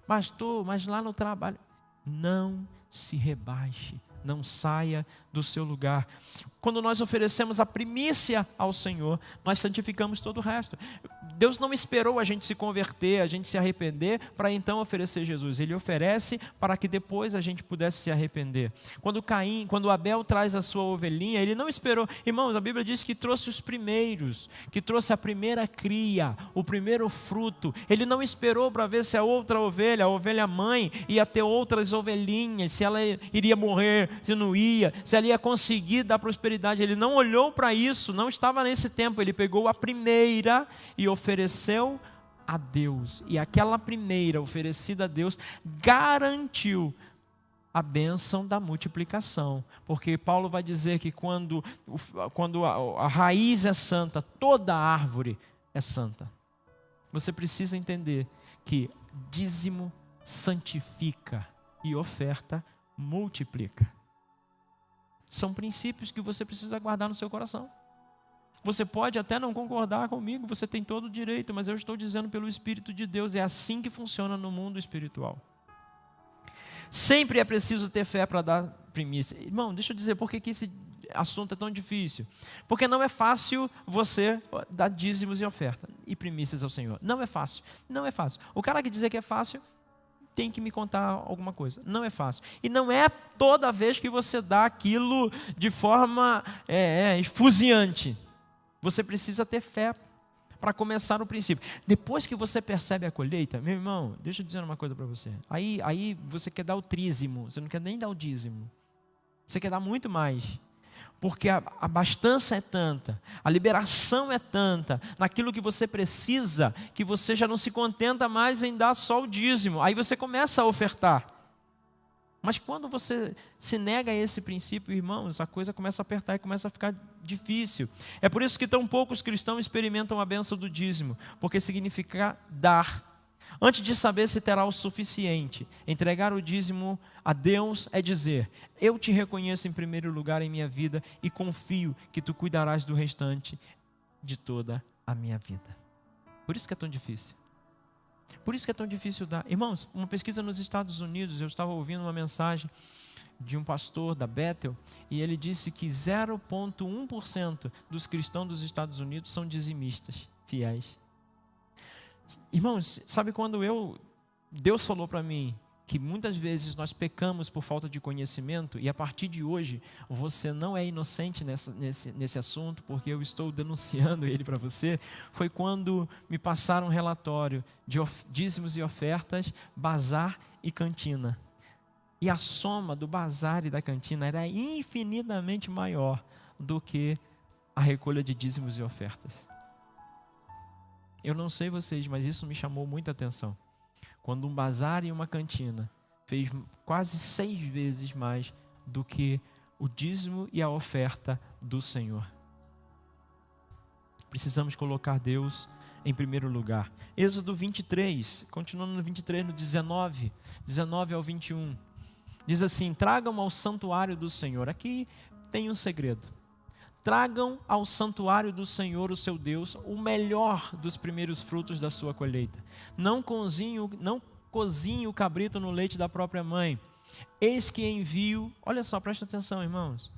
Pastor, mas lá no trabalho... Não se rebaixe, não saia do seu lugar. Quando nós oferecemos a primícia ao Senhor, nós santificamos todo o resto. Deus não esperou a gente se converter, a gente se arrepender, para então oferecer Jesus. Ele oferece para que depois a gente pudesse se arrepender. Quando Abel traz a sua ovelhinha, ele não esperou. Irmãos, a Bíblia diz que trouxe os primeiros, que trouxe a primeira cria, o primeiro fruto. Ele não esperou para ver se a outra ovelha, a ovelha mãe, ia ter outras ovelhinhas, se ela iria morrer, se não ia, se ela ia conseguir dar prosperidade. Ele não olhou para isso, não estava nesse tempo. Ele pegou a primeira e ofereceu a Deus. E aquela primeira oferecida a Deus garantiu a bênção da multiplicação. Porque Paulo vai dizer que quando a raiz é santa, toda árvore é santa. Você precisa entender que dízimo santifica e oferta multiplica. São princípios que você precisa guardar no seu coração. Você pode até não concordar comigo, você tem todo o direito, mas eu estou dizendo pelo Espírito de Deus, é assim que funciona no mundo espiritual. Sempre é preciso ter fé para dar primícia. Irmão, deixa eu dizer por que esse assunto é tão difícil. Porque não é fácil você dar dízimos e oferta e primícias ao Senhor. Não é fácil, não é fácil. O cara que dizer que é fácil, tem que me contar alguma coisa. Não é fácil. E não é toda vez que você dá aquilo de forma esfuziante. Você precisa ter fé para começar o princípio. Depois que você percebe a colheita, meu irmão, deixa eu dizer uma coisa para você. Aí você quer dar o trízimo, você não quer nem dar o dízimo. Você quer dar muito mais. Porque a abastança é tanta, a liberação é tanta, naquilo que você precisa, que você já não se contenta mais em dar só o dízimo. Aí você começa a ofertar. Mas quando você se nega a esse princípio, irmãos, a coisa começa a apertar e começa a ficar difícil. É por isso que tão poucos cristãos experimentam a bênção do dízimo, porque significa dar. Antes de saber se terá o suficiente, entregar o dízimo a Deus é dizer: eu te reconheço em primeiro lugar em minha vida e confio que tu cuidarás do restante de toda a minha vida. Por isso que é tão difícil. Por isso que é tão difícil dar. Irmãos, uma pesquisa nos Estados Unidos, eu estava ouvindo uma mensagem de um pastor da Bethel, e ele disse que 0,1% dos cristãos dos Estados Unidos são dizimistas, fiéis. Irmãos, sabe quando Deus falou para mim que muitas vezes nós pecamos por falta de conhecimento, e a partir de hoje você não é inocente nesse assunto, porque eu estou denunciando ele para você, foi quando me passaram um relatório de dízimos e ofertas, bazar e cantina. E a soma do bazar e da cantina era infinitamente maior do que a recolha de dízimos e ofertas. Eu não sei vocês, mas isso me chamou muita atenção. Quando um bazar e uma cantina fez quase 6 vezes mais do que o dízimo e a oferta do Senhor. Precisamos colocar Deus em primeiro lugar. Êxodo 23, continuando no 23, no 19 ao 21. diz assim: tragam ao santuário do Senhor. Aqui tem um segredo. Tragam ao santuário do Senhor, o seu Deus, o melhor dos primeiros frutos da sua colheita. Não cozinhe o cabrito no leite da própria mãe. Eis que envio. Olha só, presta atenção, irmãos.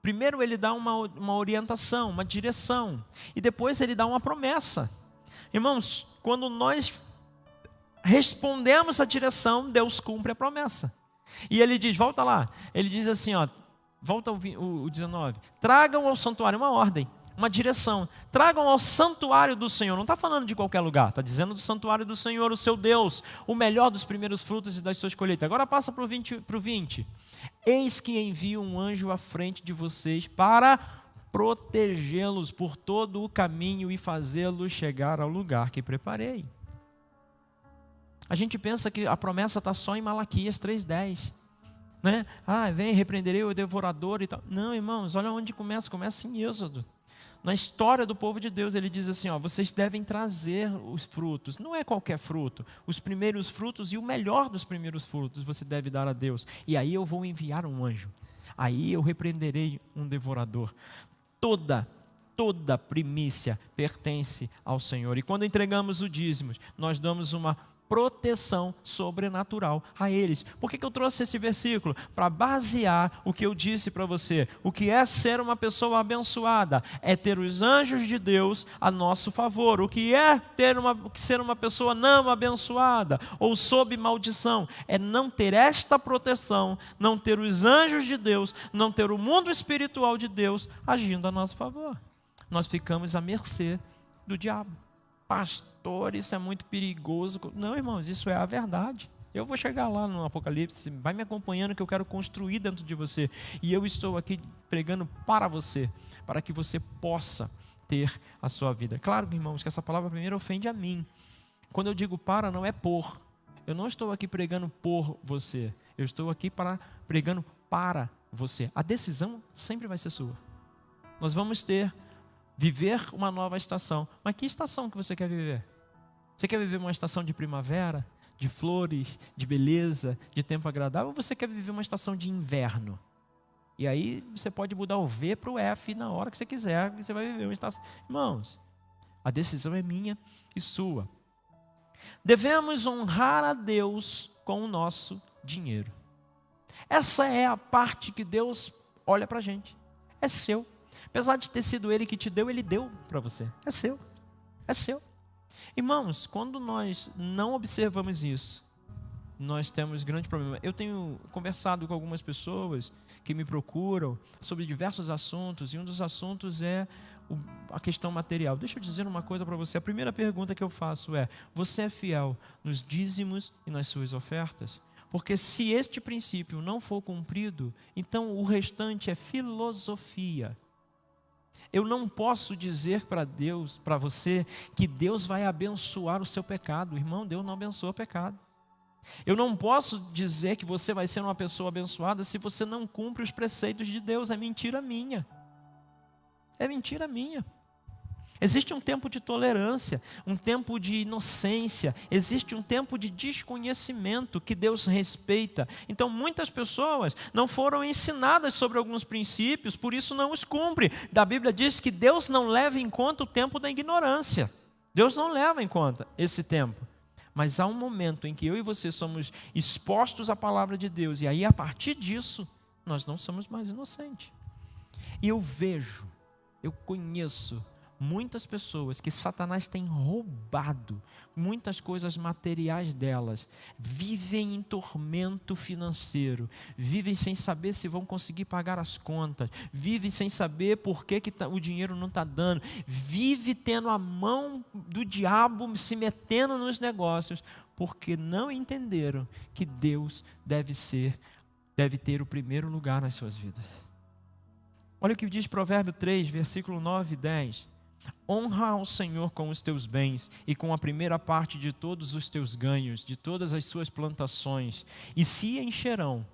Primeiro ele dá uma orientação, uma direção, e depois ele dá uma promessa. Irmãos, quando nós respondemos a direção, Deus cumpre a promessa. E ele diz, volta lá, ele diz assim, ó, volta o 19, tragam ao santuário, uma ordem, uma direção, tragam ao santuário do Senhor, não está falando de qualquer lugar, está dizendo do santuário do Senhor, o seu Deus, o melhor dos primeiros frutos e das suas colheitas. Agora passa para o 20, eis que envio um anjo à frente de vocês para protegê-los por todo o caminho e fazê-los chegar ao lugar que preparei. A gente pensa que a promessa está só em Malaquias 3:10, né? Vem, repreenderei o devorador e tal. Não, irmãos, olha onde começa em Êxodo. Na história do povo de Deus, ele diz assim, ó, vocês devem trazer os frutos, não é qualquer fruto, os primeiros frutos e o melhor dos primeiros frutos você deve dar a Deus, e aí eu vou enviar um anjo, aí eu repreenderei um devorador. Toda primícia pertence ao Senhor, e quando entregamos o dízimo, nós damos uma proteção sobrenatural a eles. Por que eu trouxe esse versículo? Para basear o que eu disse para você. O que é ser uma pessoa abençoada? É ter os anjos de Deus a nosso favor. O que é ser uma pessoa não abençoada ou sob maldição? É não ter esta proteção, não ter os anjos de Deus, não ter o mundo espiritual de Deus agindo a nosso favor. Nós ficamos à mercê do diabo. Pastor, isso é muito perigoso. Não, irmãos, isso é a verdade. Eu vou chegar lá no Apocalipse, vai me acompanhando que eu quero construir dentro de você. E eu estou aqui pregando para você, para que você possa ter a sua vida. Claro, irmãos, que essa palavra primeiro ofende a mim. Quando eu digo para, não é por. Eu não estou aqui pregando por você. Eu estou aqui pregando para você. A decisão sempre vai ser sua. Nós vamos viver uma nova estação. Mas que estação que você quer viver? Você quer viver uma estação de primavera, de flores, de beleza, de tempo agradável? Ou você quer viver uma estação de inverno? E aí você pode mudar o V para o F na hora que você quiser, você vai viver uma estação. Irmãos, a decisão é minha e sua. Devemos honrar a Deus com o nosso dinheiro. Essa é a parte que Deus olha para a gente. É seu. Apesar de ter sido Ele que te deu, Ele deu para você. É seu. É seu. Irmãos, quando nós não observamos isso, nós temos grande problema. Eu tenho conversado com algumas pessoas que me procuram sobre diversos assuntos, e um dos assuntos é a questão material. Deixa eu dizer uma coisa para você. A primeira pergunta que eu faço é: você é fiel nos dízimos e nas suas ofertas? Porque se este princípio não for cumprido, então o restante é filosofia. Eu não posso dizer para Deus, para você, que Deus vai abençoar o seu pecado. Irmão, Deus não abençoa o pecado. Eu não posso dizer que você vai ser uma pessoa abençoada se você não cumpre os preceitos de Deus. É mentira minha. É mentira minha. Existe um tempo de tolerância, um tempo de inocência, existe um tempo de desconhecimento que Deus respeita. Então muitas pessoas não foram ensinadas sobre alguns princípios, por isso não os cumpre. Da Bíblia diz que Deus não leva em conta o tempo da ignorância. Deus não leva em conta esse tempo. Mas há um momento em que eu e você somos expostos à palavra de Deus, e aí a partir disso nós não somos mais inocentes. E eu conheço muitas pessoas que Satanás tem roubado muitas coisas materiais delas, vivem em tormento financeiro, vivem sem saber se vão conseguir pagar as contas, vivem sem saber por que o dinheiro não está dando, vive tendo a mão do diabo se metendo nos negócios, porque não entenderam que Deus deve ter o primeiro lugar nas suas vidas. Olha o que diz Provérbio 3, versículo 9 e 10. Honra ao Senhor com os teus bens e com a primeira parte de todos os teus ganhos, de todas as suas plantações, e se encherão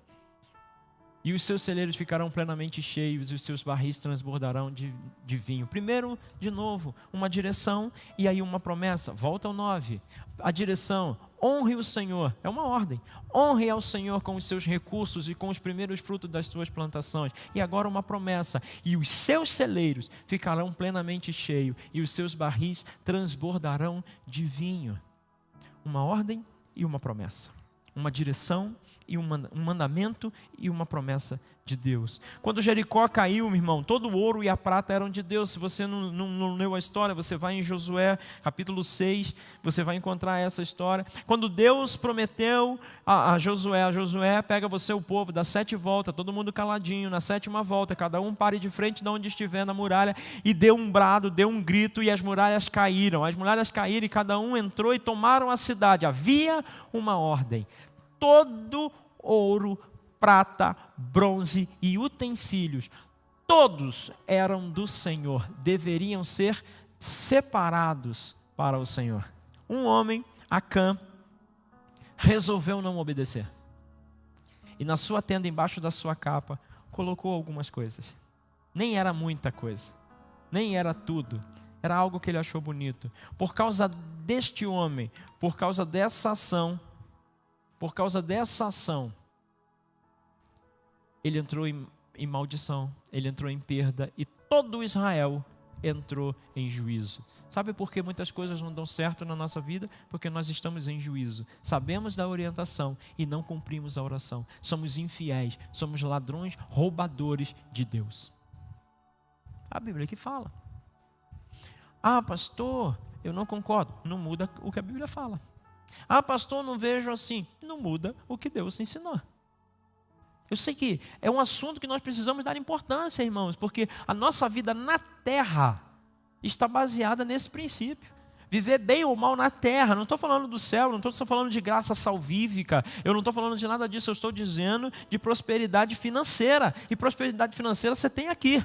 E os seus celeiros ficarão plenamente cheios, e os seus barris transbordarão de vinho. Primeiro, de novo, uma direção e aí uma promessa. Volta ao 9. A direção, honre o Senhor, é uma ordem. Honre ao Senhor com os seus recursos e com os primeiros frutos das suas plantações. E agora uma promessa. E os seus celeiros ficarão plenamente cheios, e os seus barris transbordarão de vinho. Uma ordem e uma promessa. Uma direção e um mandamento e uma promessa de Deus. Quando Jericó caiu, meu irmão, todo o ouro e a prata eram de Deus. Se você não leu a história, você vai em Josué, capítulo 6, você vai encontrar essa história. Quando Deus prometeu a Josué, pega você o povo, dá 7 voltas, todo mundo caladinho, na 7ª volta, cada um pare de frente de onde estiver na muralha, e deu um brado, deu um grito, e as muralhas caíram. As muralhas caíram e cada um entrou e tomaram a cidade. Havia uma ordem. Todo ouro, prata, bronze e utensílios, todos eram do Senhor, deveriam ser separados para o Senhor. Um homem, Acã, resolveu não obedecer. E na sua tenda, embaixo da sua capa, colocou algumas coisas. Nem era muita coisa, nem era tudo, era algo que ele achou bonito. Por causa deste homem, por causa dessa ação, ele entrou em maldição, ele entrou em perda, e todo Israel entrou em juízo. Sabe por que muitas coisas não dão certo na nossa vida? Porque nós estamos em juízo. Sabemos da orientação e não cumprimos a oração. Somos infiéis, somos ladrões, roubadores de Deus. A Bíblia que fala. Ah, pastor, eu não concordo. Não muda o que a Bíblia fala. Ah, pastor, não vejo assim. Não muda o que Deus ensinou. Eu sei que é um assunto que nós precisamos dar importância, irmãos, porque a nossa vida na terra está baseada nesse princípio. Viver bem ou mal na terra. Não estou falando do céu, não estou só falando de graça salvífica. Eu não estou falando de nada disso, eu estou dizendo de prosperidade financeira. E prosperidade financeira você tem aqui.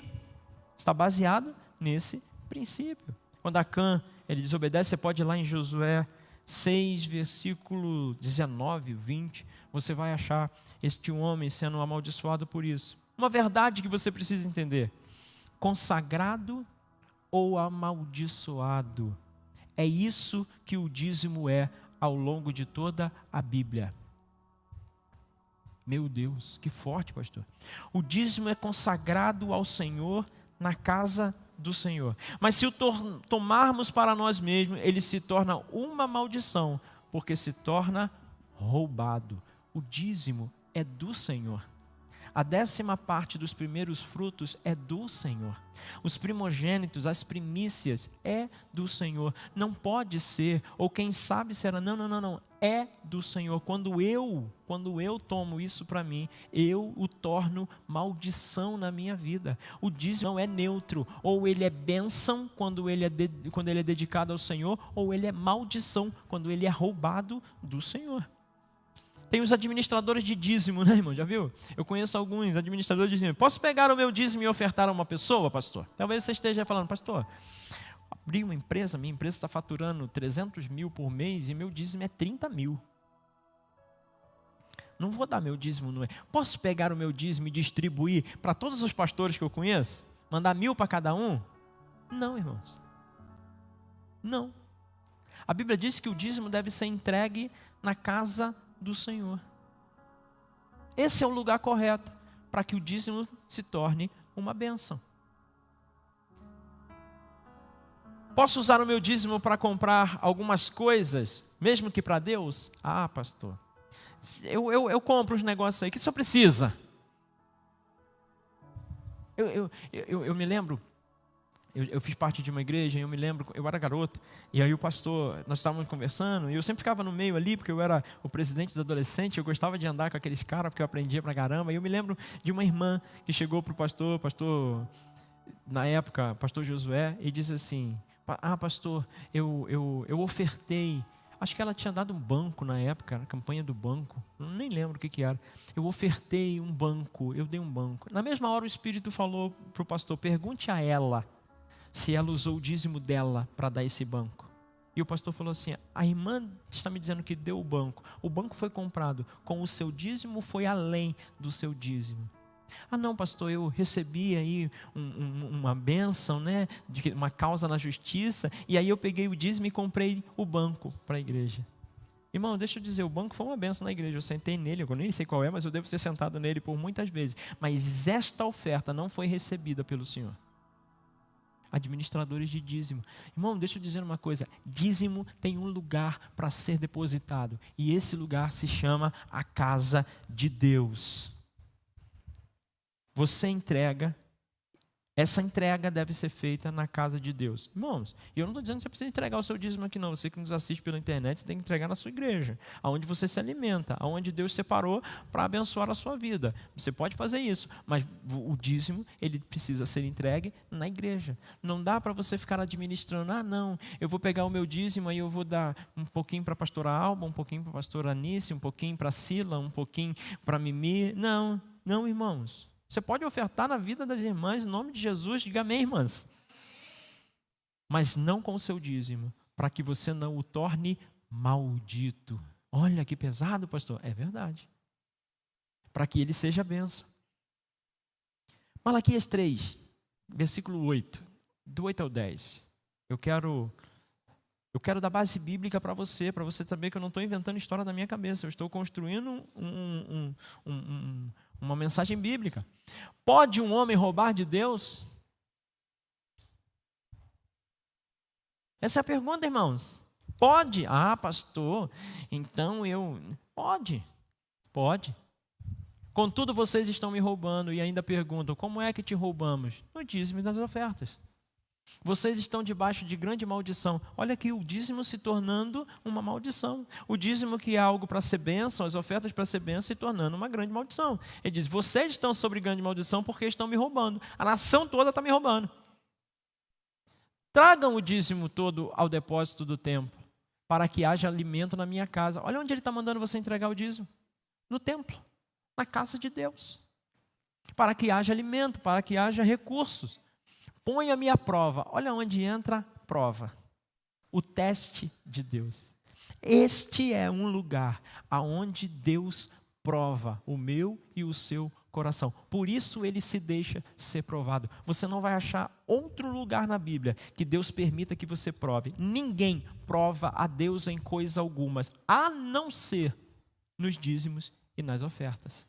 Está baseado nesse princípio. Quando Acã, ele desobedece, você pode ir lá em Josué 6, versículo 19, 20, você vai achar este homem sendo amaldiçoado por isso. Uma verdade que você precisa entender: consagrado ou amaldiçoado, é isso que o dízimo é ao longo de toda a Bíblia. Meu Deus, que forte, pastor. O dízimo é consagrado ao Senhor na casa do Senhor. Mas se o tomarmos para nós mesmos, ele se torna uma maldição, porque se torna roubado. O dízimo é do Senhor. A 10ª parte dos primeiros frutos é do Senhor. Os primogênitos, as primícias, é do Senhor. Não pode ser, ou quem sabe será, não. É do Senhor. Quando eu tomo isso para mim, eu o torno maldição na minha vida. O dízimo não é neutro. Ou ele é bênção quando ele é dedicado ao Senhor, ou ele é maldição quando ele é roubado do Senhor. Tem os administradores de dízimo, né, irmão? Já viu? Eu conheço alguns administradores de dízimo. Posso pegar o meu dízimo e ofertar a uma pessoa, pastor? Talvez você esteja falando, pastor, abri uma empresa, minha empresa está faturando 300 mil por mês e meu dízimo é 30 mil. Não vou dar meu dízimo, não é? Posso pegar o meu dízimo e distribuir para todos os pastores que eu conheço? Mandar 1.000 para cada um? Não, irmãos. Não. A Bíblia diz que o dízimo deve ser entregue na casa do Senhor. Esse é o lugar correto para que o dízimo se torne uma bênção. Posso usar o meu dízimo para comprar algumas coisas, mesmo que para Deus? Ah, pastor, eu compro os negócios aí, que o senhor precisa? Eu me lembro, eu fiz parte de uma igreja, eu me lembro, eu era garoto, e aí o pastor, nós estávamos conversando, e eu sempre ficava no meio ali, porque eu era o presidente dos adolescentes, eu gostava de andar com aqueles caras, porque eu aprendia pra caramba, e eu me lembro de uma irmã que chegou pro pastor, na época, pastor Josué, e disse assim, ah, pastor, eu ofertei, acho que ela tinha dado um banco na época, a campanha do banco, nem lembro o que era. Eu ofertei um banco, eu dei um banco. Na mesma hora o Espírito falou para o pastor, pergunte a ela se ela usou o dízimo dela para dar esse banco. E o pastor falou assim, a irmã está me dizendo que deu o banco foi comprado com o seu dízimo, foi além do seu dízimo. Ah, não, pastor, eu recebi aí uma bênção, né, de uma causa na justiça, e aí eu peguei o dízimo e comprei o banco para a igreja. Irmão, deixa eu dizer, o banco foi uma bênção na igreja, eu sentei nele, eu nem sei qual é, mas eu devo ter sentado nele por muitas vezes. Mas esta oferta não foi recebida pelo Senhor. Administradores de dízimo. Irmão, deixa eu dizer uma coisa, dízimo tem um lugar para ser depositado, e esse lugar se chama a casa de Deus. Você entrega, essa entrega deve ser feita na casa de Deus. Irmãos, eu não estou dizendo que você precisa entregar o seu dízimo aqui não, você que nos assiste pela internet, você tem que entregar na sua igreja, aonde você se alimenta, aonde Deus separou para abençoar a sua vida. Você pode fazer isso, mas o dízimo, ele precisa ser entregue na igreja. Não dá para você ficar administrando, ah não, eu vou pegar o meu dízimo e eu vou dar um pouquinho para a pastora Alba, um pouquinho para a pastora Anice, um pouquinho para a Sila, um pouquinho para a Mimi. Não, não, irmãos. Você pode ofertar na vida das irmãs, em nome de Jesus, diga amém, irmãs. Mas não com o seu dízimo, para que você não o torne maldito. Olha que pesado, pastor. É verdade. Para que ele seja bênção. Malaquias 3, versículo 8, do 8 ao 10. Eu quero dar base bíblica para você saber que eu não estou inventando história da minha cabeça, eu estou construindo uma mensagem bíblica. Pode um homem roubar de Deus? Essa é a pergunta, irmãos. Pode? Ah, pastor, então Pode. Contudo, vocês estão me roubando e ainda perguntam, como é que te roubamos? No dízimo e nas ofertas. Vocês estão debaixo de grande maldição. Olha aqui, o dízimo se tornando uma maldição. O dízimo que é algo para ser bênção, as ofertas para ser bênção, se tornando uma grande maldição. Ele diz, vocês estão sob grande maldição porque estão me roubando. A nação toda está me roubando. Tragam o dízimo todo ao depósito do templo, para que haja alimento na minha casa. Olha onde ele está mandando você entregar o dízimo. No templo, na casa de Deus. Para que haja alimento, para que haja recursos. Ponha-me à prova. Olha onde entra a prova. O teste de Deus. Este é um lugar aonde Deus prova o meu e o seu coração. Por isso ele se deixa ser provado. Você não vai achar outro lugar na Bíblia que Deus permita que você prove. Ninguém prova a Deus em coisa alguma, a não ser nos dízimos e nas ofertas.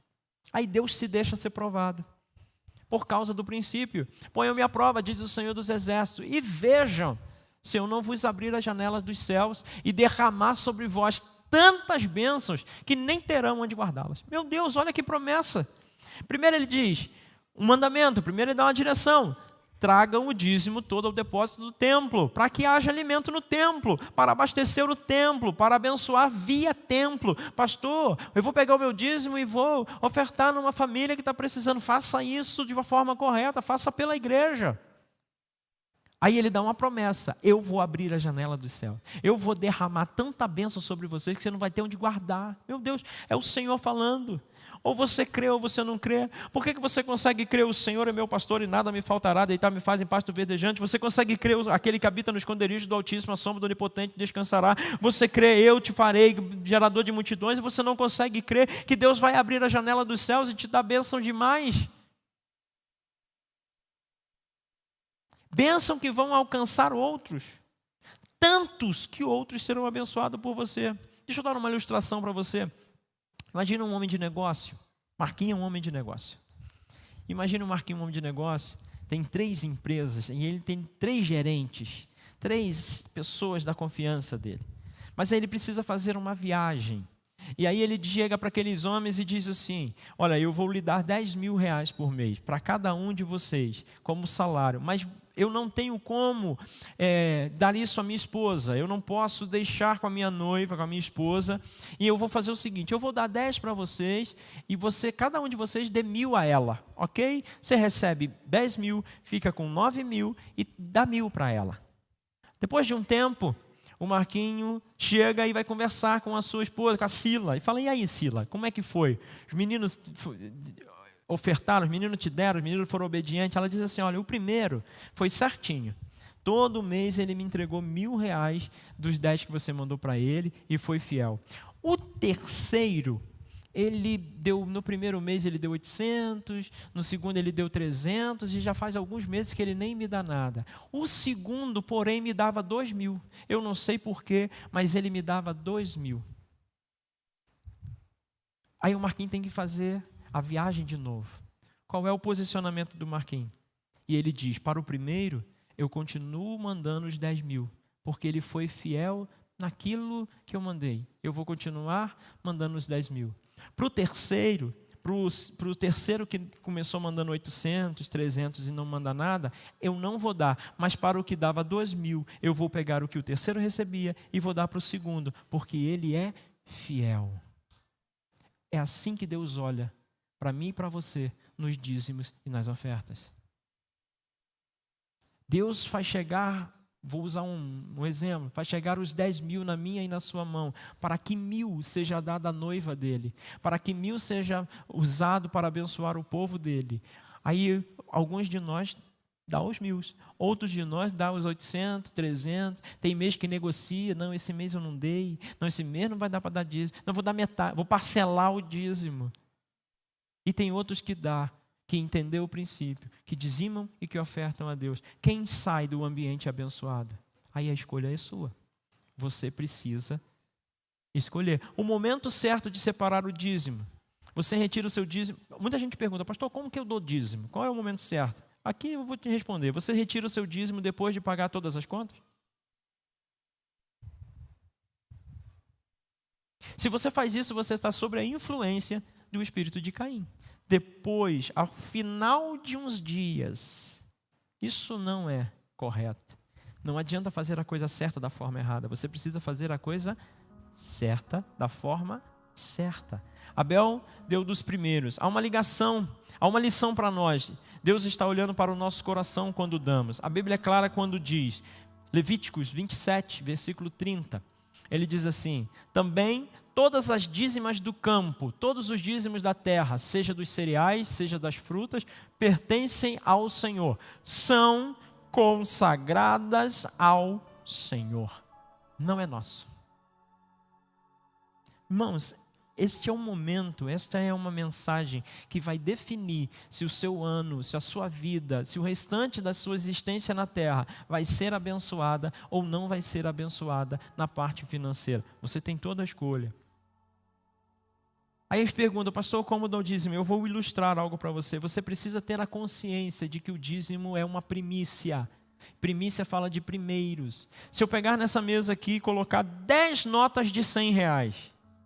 Aí Deus se deixa ser provado. Por causa do princípio, ponham-me à prova, diz o Senhor dos Exércitos, e vejam se eu não vos abrir as janelas dos céus e derramar sobre vós tantas bênçãos que nem terão onde guardá-las. Meu Deus, olha que promessa. Primeiro ele diz, um mandamento, primeiro ele dá uma direção. Tragam o dízimo todo ao depósito do templo, para que haja alimento no templo, para abastecer o templo, para abençoar via templo. Pastor, eu vou pegar o meu dízimo e vou ofertar numa família que está precisando. Faça isso de uma forma correta, faça pela igreja. Aí ele dá uma promessa, eu vou abrir a janela do céu, eu vou derramar tanta bênção sobre vocês que você não vai ter onde guardar. Meu Deus, é o Senhor falando. Ou você crê ou você não crê. Por que você consegue crer o Senhor é meu pastor e nada me faltará, deitar-me faz em pasto verdejante? Você consegue crer aquele que habita no esconderijo do Altíssimo, a sombra do Onipotente descansará? Você crê, eu te farei gerador de multidões, e você não consegue crer que Deus vai abrir a janela dos céus e te dar bênção demais? Bênção que vão alcançar outros. Tantos que outros serão abençoados por você. Deixa eu dar uma ilustração para você. Imagina um homem de negócio. Marquinhos é um homem de negócio. Imagina o Marquinhos um homem de negócio. Tem 3 empresas e ele tem 3 gerentes. 3 pessoas da confiança dele. Mas aí ele precisa fazer uma viagem. E aí ele chega para aqueles homens e diz assim, olha, eu vou lhe dar 10 mil reais por mês para cada um de vocês como salário. Mas eu não tenho como dar isso à minha esposa, eu não posso deixar com a minha noiva, com a minha esposa, e eu vou fazer o seguinte, eu vou dar 10 para vocês, e cada um de vocês dê 1.000 a ela, ok? Você recebe 10 mil, fica com 9 mil e dá 1.000 para ela. Depois de um tempo, o Marquinho chega e vai conversar com a sua esposa, com a Sila, e fala, e aí Sila, como é que foi? Os meninos ofertaram, os meninos te deram, os meninos foram obedientes. Ela diz assim, olha, o primeiro foi certinho. Todo mês ele me entregou 1.000 reais dos 10 que você mandou para ele e foi fiel. O terceiro, ele deu, no primeiro mês ele deu 800, no segundo ele deu 300 e já faz alguns meses que ele nem me dá nada. O segundo, porém, me dava 2.000. Eu não sei porquê, mas ele me dava 2.000. Aí o Marquinhos tem que fazer a viagem de novo. Qual é o posicionamento do Marquinhos? E ele diz, para o primeiro, eu continuo mandando os 10.000, porque ele foi fiel naquilo que eu mandei. Eu vou continuar mandando os 10.000. Para o terceiro que começou mandando 800, 300 e não manda nada, eu não vou dar. Mas para o que dava 2.000, eu vou pegar o que o terceiro recebia e vou dar para o segundo, porque ele é fiel. É assim que Deus olha para mim e para você nos dízimos e nas ofertas. Deus faz chegar, vou usar um exemplo, faz chegar os 10.000 na minha e na sua mão, para que 1.000 seja dada à noiva dele, para que 1.000 seja usado para abençoar o povo dele. Aí alguns de nós dá os 1.000, outros de nós dá os 800, 300, tem mês que negocia, não, esse mês eu não dei, não, esse mês não vai dar para dar dízimo, não, vou dar metade, vou parcelar o dízimo. E tem outros que dá, que entendeu o princípio, que dizimam e que ofertam a Deus. Quem sai do ambiente abençoado? Aí a escolha é sua. Você precisa escolher o momento certo de separar o dízimo. Você retira o seu dízimo. Muita gente pergunta, pastor, como que eu dou dízimo? Qual é o momento certo? Aqui eu vou te responder. Você retira o seu dízimo depois de pagar todas as contas? Se você faz isso, você está sob a influência do espírito de Caim. Depois, ao final de uns dias, isso não é correto. Não adianta fazer a coisa certa da forma errada. Você precisa fazer a coisa certa da forma certa. Abel deu dos primeiros. Há uma ligação, há uma lição para nós. Deus está olhando para o nosso coração quando damos. A Bíblia é clara quando diz, Levíticos 27, versículo 30. Ele diz assim, também todas as dízimas do campo, todos os dízimos da terra, seja dos cereais, seja das frutas, pertencem ao Senhor. São consagradas ao Senhor. Não é nosso. Irmãos, este é um momento, esta é uma mensagem que vai definir se o seu ano, se a sua vida, se o restante da sua existência na terra vai ser abençoada ou não vai ser abençoada na parte financeira. Você tem toda a escolha. Aí eles perguntam, pastor, como dá o dízimo? Eu vou ilustrar algo para você. Você precisa ter a consciência de que o dízimo é uma primícia. Primícia fala de primeiros. Se eu pegar nessa mesa aqui e colocar 10 notas de R$100,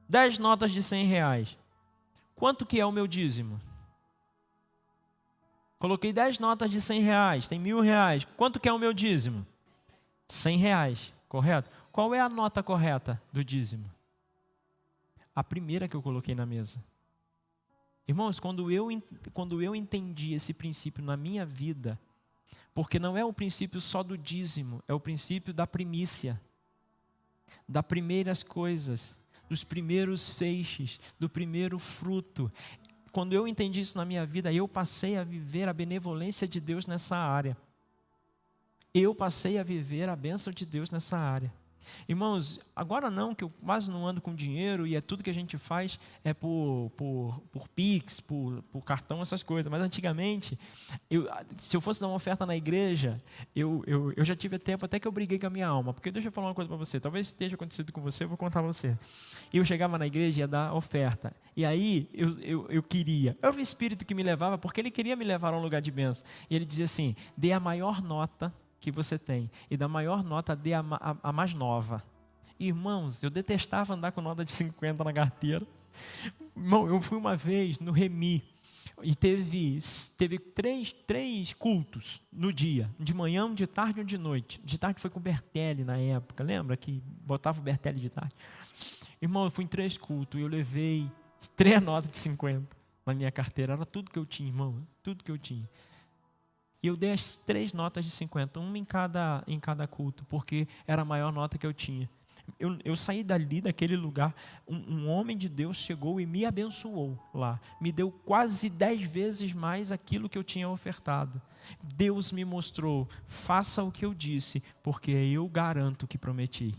10 notas de R$100, quanto que é o meu dízimo? Coloquei 10 notas de R$100, tem R$1.000. Quanto que é o meu dízimo? R$100, correto? Qual é a nota correta do dízimo? A primeira que eu coloquei na mesa. Irmãos, quando eu entendi esse princípio na minha vida, porque não é o princípio só do dízimo, é o princípio da primícia, das primeiras coisas, dos primeiros feixes, do primeiro fruto. Quando eu entendi isso na minha vida, eu passei a viver a benevolência de Deus nessa área. Eu passei a viver a bênção de Deus nessa área. Irmãos, agora não, que eu quase não ando com dinheiro e tudo que a gente faz é por Pix, por cartão, essas coisas. Mas antigamente, se eu fosse dar uma oferta na igreja, eu já tive tempo até que eu briguei com a minha alma. Porque deixa eu falar uma coisa para você, talvez esteja acontecido com você, eu vou contar para você. Eu chegava na igreja e ia dar oferta. E aí eu queria, era o Espírito que me levava, porque ele queria me levar a um lugar de bênção. E ele dizia assim, dê a maior nota que você tem, e da maior nota dê a mais nova. Irmãos, eu detestava andar com nota de 50 na carteira. Irmão, eu fui uma vez no Remi, e teve três cultos no dia, de manhã, um de tarde e um de noite. De tarde foi com o Bertelli na época, lembra que botava o Bertelli de tarde? Irmão, eu fui em 3 cultos, e eu levei 3 notas de 50 na minha carteira, era tudo que eu tinha, irmão, tudo que eu tinha. E eu dei as 3 notas de 50, uma em cada culto, porque era a maior nota que eu tinha. Eu saí daquele lugar, um homem de Deus chegou e me abençoou lá. Me deu quase 10 vezes mais aquilo que eu tinha ofertado. Deus me mostrou, faça o que eu disse, porque eu garanto o que prometi.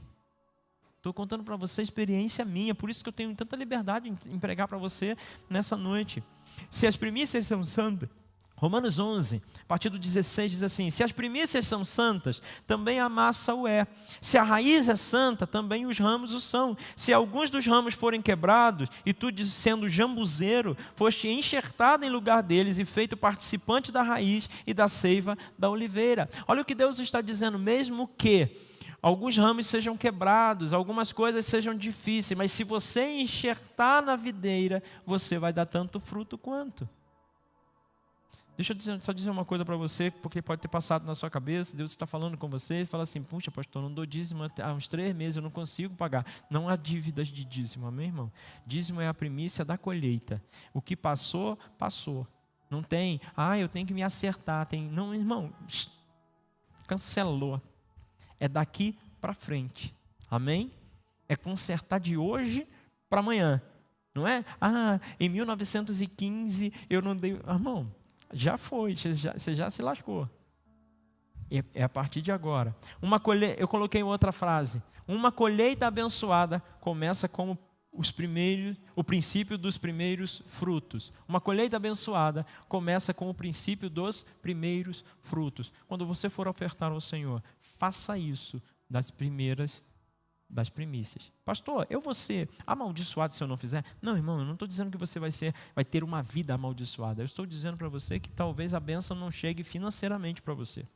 Estou contando para você experiência minha, por isso que eu tenho tanta liberdade em pregar para você nessa noite. Se as primícias são santas, Romanos 11, a partir do 16, diz assim: se as primícias são santas, também a massa o é. Se a raiz é santa, também os ramos o são. Se alguns dos ramos forem quebrados, e tu, sendo jambuzeiro, foste enxertado em lugar deles e feito participante da raiz e da seiva da oliveira. Olha o que Deus está dizendo: mesmo que alguns ramos sejam quebrados, algumas coisas sejam difíceis, mas se você enxertar na videira, você vai dar tanto fruto quanto. Deixa eu só dizer uma coisa para você, porque pode ter passado na sua cabeça. Deus está falando com você e fala assim: puxa, pastor, não dou dízimo há uns 3 meses, eu não consigo pagar. Não há dívidas de dízimo, amém, irmão? Dízimo é a primícia da colheita. O que passou, passou. Não tem, eu tenho que me acertar. Não, irmão, cancelou. É daqui para frente, amém? É consertar de hoje para amanhã, não é? Em 1915 eu não dei, irmão. Já foi, você já se lascou. É a partir de agora. Eu coloquei outra frase. Uma colheita abençoada começa com o princípio dos primeiros frutos. Uma colheita abençoada começa com o princípio dos primeiros frutos. Quando você for ofertar ao Senhor, faça isso das primícias. Pastor, eu vou ser amaldiçoado se eu não fizer? Não, irmão, eu não estou dizendo que você vai ter uma vida amaldiçoada. Eu estou dizendo para você que talvez a bênção não chegue financeiramente para você.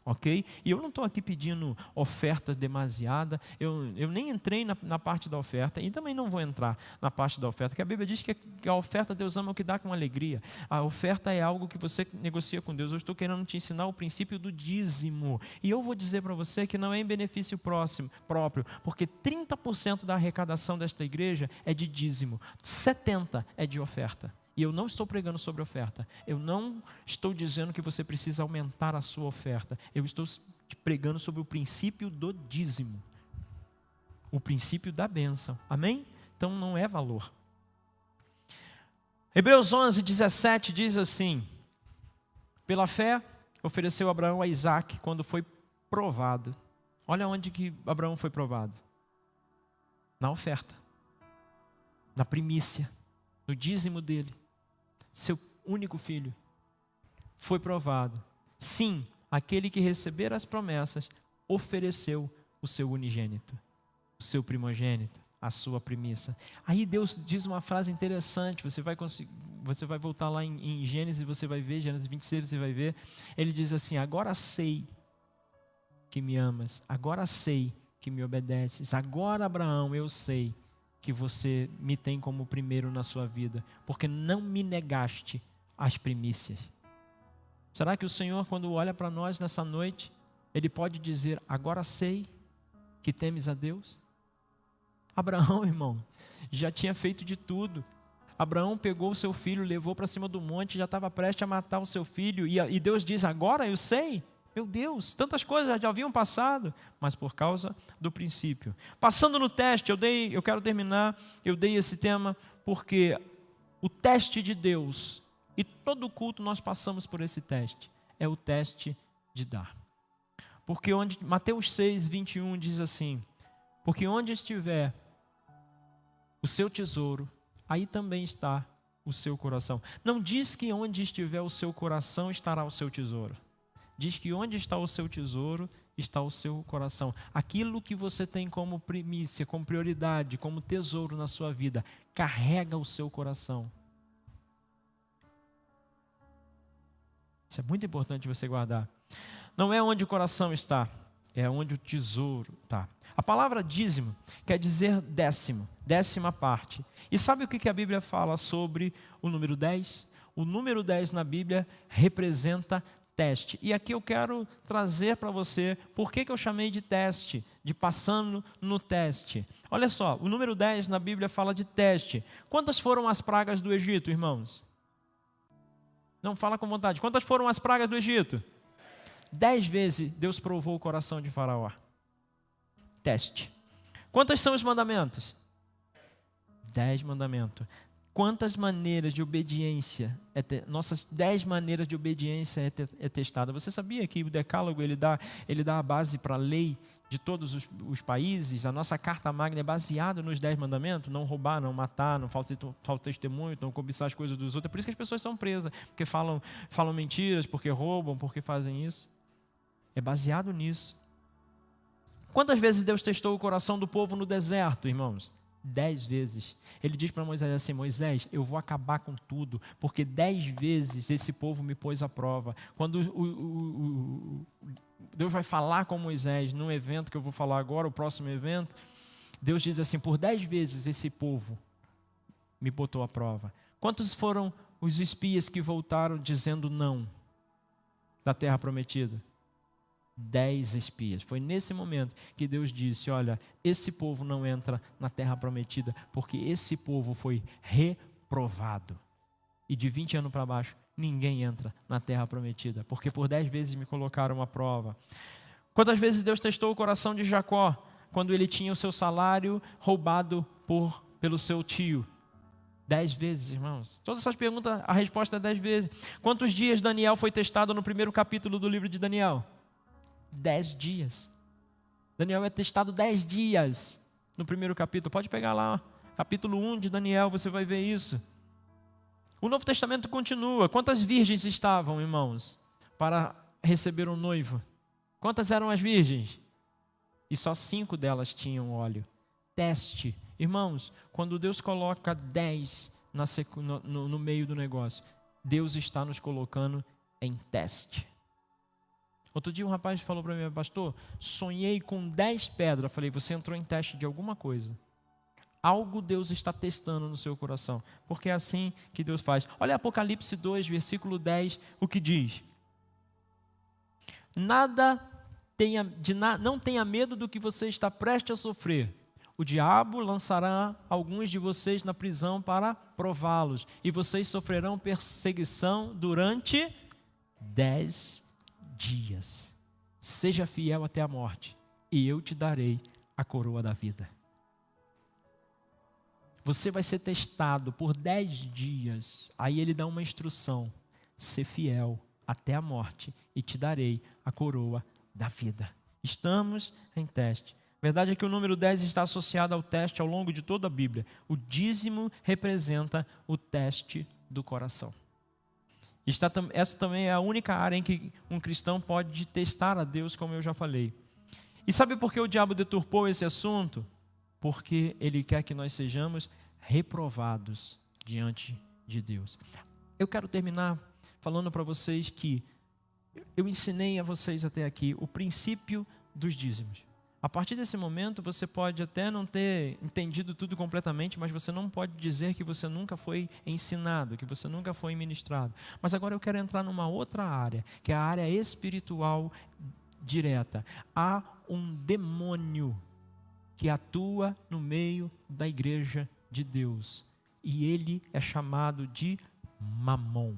Ok? E eu não estou aqui pedindo oferta demasiada. Eu nem entrei na parte da oferta e também não vou entrar na parte da oferta, porque a Bíblia diz que a oferta Deus ama o que dá com alegria. A oferta é algo que você negocia com Deus. Eu estou querendo te ensinar o princípio do dízimo. E eu vou dizer para você que não é em benefício próprio, porque 30% da arrecadação desta igreja é de dízimo, 70% é de oferta. E eu não estou pregando sobre oferta. Eu não estou dizendo que você precisa aumentar a sua oferta. Eu estou te pregando sobre o princípio do dízimo. O princípio da bênção. Amém? Então não é valor. Hebreus 11, 17 diz assim: pela fé ofereceu Abraão a Isaac quando foi provado. Olha onde que Abraão foi provado. Na oferta. Na primícia. No dízimo dele. Seu único filho foi provado. Sim, aquele que receber as promessas ofereceu o seu unigênito, o seu primogênito, a sua primícia. Aí Deus diz uma frase interessante, você vai voltar lá em Gênesis, você vai ver, Gênesis 26 você vai ver, ele diz assim: agora sei que me amas, agora sei que me obedeces, agora, Abraão, eu sei que você me tem como primeiro na sua vida, porque não me negaste as primícias. Será que o Senhor, quando olha para nós nessa noite, Ele pode dizer: agora sei que temes a Deus? Abraão, irmão, já tinha feito de tudo. Abraão pegou o seu filho, levou para cima do monte, já estava prestes a matar o seu filho, e Deus diz: agora eu sei? Meu Deus, tantas coisas já haviam passado, mas por causa do princípio. Passando no teste, eu quero terminar, eu dei esse tema porque o teste de Deus, e todo culto nós passamos por esse teste, é o teste de dar. Porque Mateus 6, 21 diz assim: porque onde estiver o seu tesouro, aí também está o seu coração. Não diz que onde estiver o seu coração estará o seu tesouro. Diz que onde está o seu tesouro, está o seu coração. Aquilo que você tem como primícia, como prioridade, como tesouro na sua vida, carrega o seu coração. Isso é muito importante você guardar. Não é onde o coração está, é onde o tesouro está. A palavra dízimo quer dizer décimo, décima parte. E sabe o que a Bíblia fala sobre o número 10? O número 10 na Bíblia representa teste. E aqui eu quero trazer para você por que eu chamei de teste, de passando no teste. Olha só, o número 10 na Bíblia fala de teste. Quantas foram as pragas do Egito, irmãos? Não, fala com vontade. Quantas foram as pragas do Egito? 10 vezes Deus provou o coração de Faraó. Teste. Quantos são os mandamentos? 10 mandamentos. Quantas maneiras de obediência, nossas 10 maneiras de obediência é testada. Você sabia que o Decálogo ele dá a base para a lei de todos os países? A nossa Carta Magna é baseada nos 10 mandamentos: não roubar, não matar, não faltar testemunho, não cobiçar as coisas dos outros. É por isso que as pessoas são presas, porque falam mentiras, porque roubam, porque fazem isso. É baseado nisso. Quantas vezes Deus testou o coração do povo no deserto, irmãos? 10 vezes. Ele diz para Moisés assim: Moisés, eu vou acabar com tudo, porque 10 vezes esse povo me pôs à prova. Quando Deus vai falar com Moisés num evento que eu vou falar agora, o próximo evento, Deus diz assim: por 10 vezes esse povo me botou à prova. Quantos foram os espias que voltaram dizendo não da terra prometida? 10 espias. Foi nesse momento que Deus disse: olha, esse povo não entra na terra prometida, porque esse povo foi reprovado. E de 20 anos para baixo, ninguém entra na terra prometida, porque por 10 vezes me colocaram à prova. Quantas vezes Deus testou o coração de Jacó, quando ele tinha o seu salário roubado pelo seu tio? 10 vezes, irmãos. Todas essas perguntas, a resposta é 10 vezes. Quantos dias Daniel foi testado no primeiro capítulo do livro de Daniel? 10 dias. Daniel é testado 10 dias no primeiro capítulo. Pode pegar lá, capítulo 1 de Daniel, você vai ver isso. O Novo Testamento continua. Quantas virgens estavam, irmãos, para receber um noivo? Quantas eram as virgens? E só 5 delas tinham óleo. Teste. Irmãos, quando Deus coloca 10 no meio do negócio, Deus está nos colocando em teste. Outro dia um rapaz falou para mim: pastor, sonhei com 10 pedras. Eu falei: você entrou em teste de alguma coisa. Algo Deus está testando no seu coração, porque é assim que Deus faz. Olha Apocalipse 2, versículo 10, o que diz: não tenha medo do que você está prestes a sofrer. O diabo lançará alguns de vocês na prisão para prová-los, e vocês sofrerão perseguição durante 10 dias. Seja fiel até a morte, e eu te darei a coroa da vida. Você vai ser testado por 10 dias. Aí ele dá uma instrução: ser fiel até a morte, e te darei a coroa da vida. Estamos em teste. A verdade é que o número 10 está associado ao teste ao longo de toda a Bíblia. O dízimo representa o teste do coração. Essa também é a única área em que um cristão pode testar a Deus, como eu já falei. E sabe por que o diabo deturpou esse assunto? Porque ele quer que nós sejamos reprovados diante de Deus. Eu quero terminar falando para vocês que eu ensinei a vocês até aqui o princípio dos dízimos. A partir desse momento, você pode até não ter entendido tudo completamente, mas você não pode dizer que você nunca foi ensinado, que você nunca foi ministrado. Mas agora eu quero entrar numa outra área, que é a área espiritual direta. Há um demônio que atua no meio da igreja de Deus, e ele é chamado de Mamon.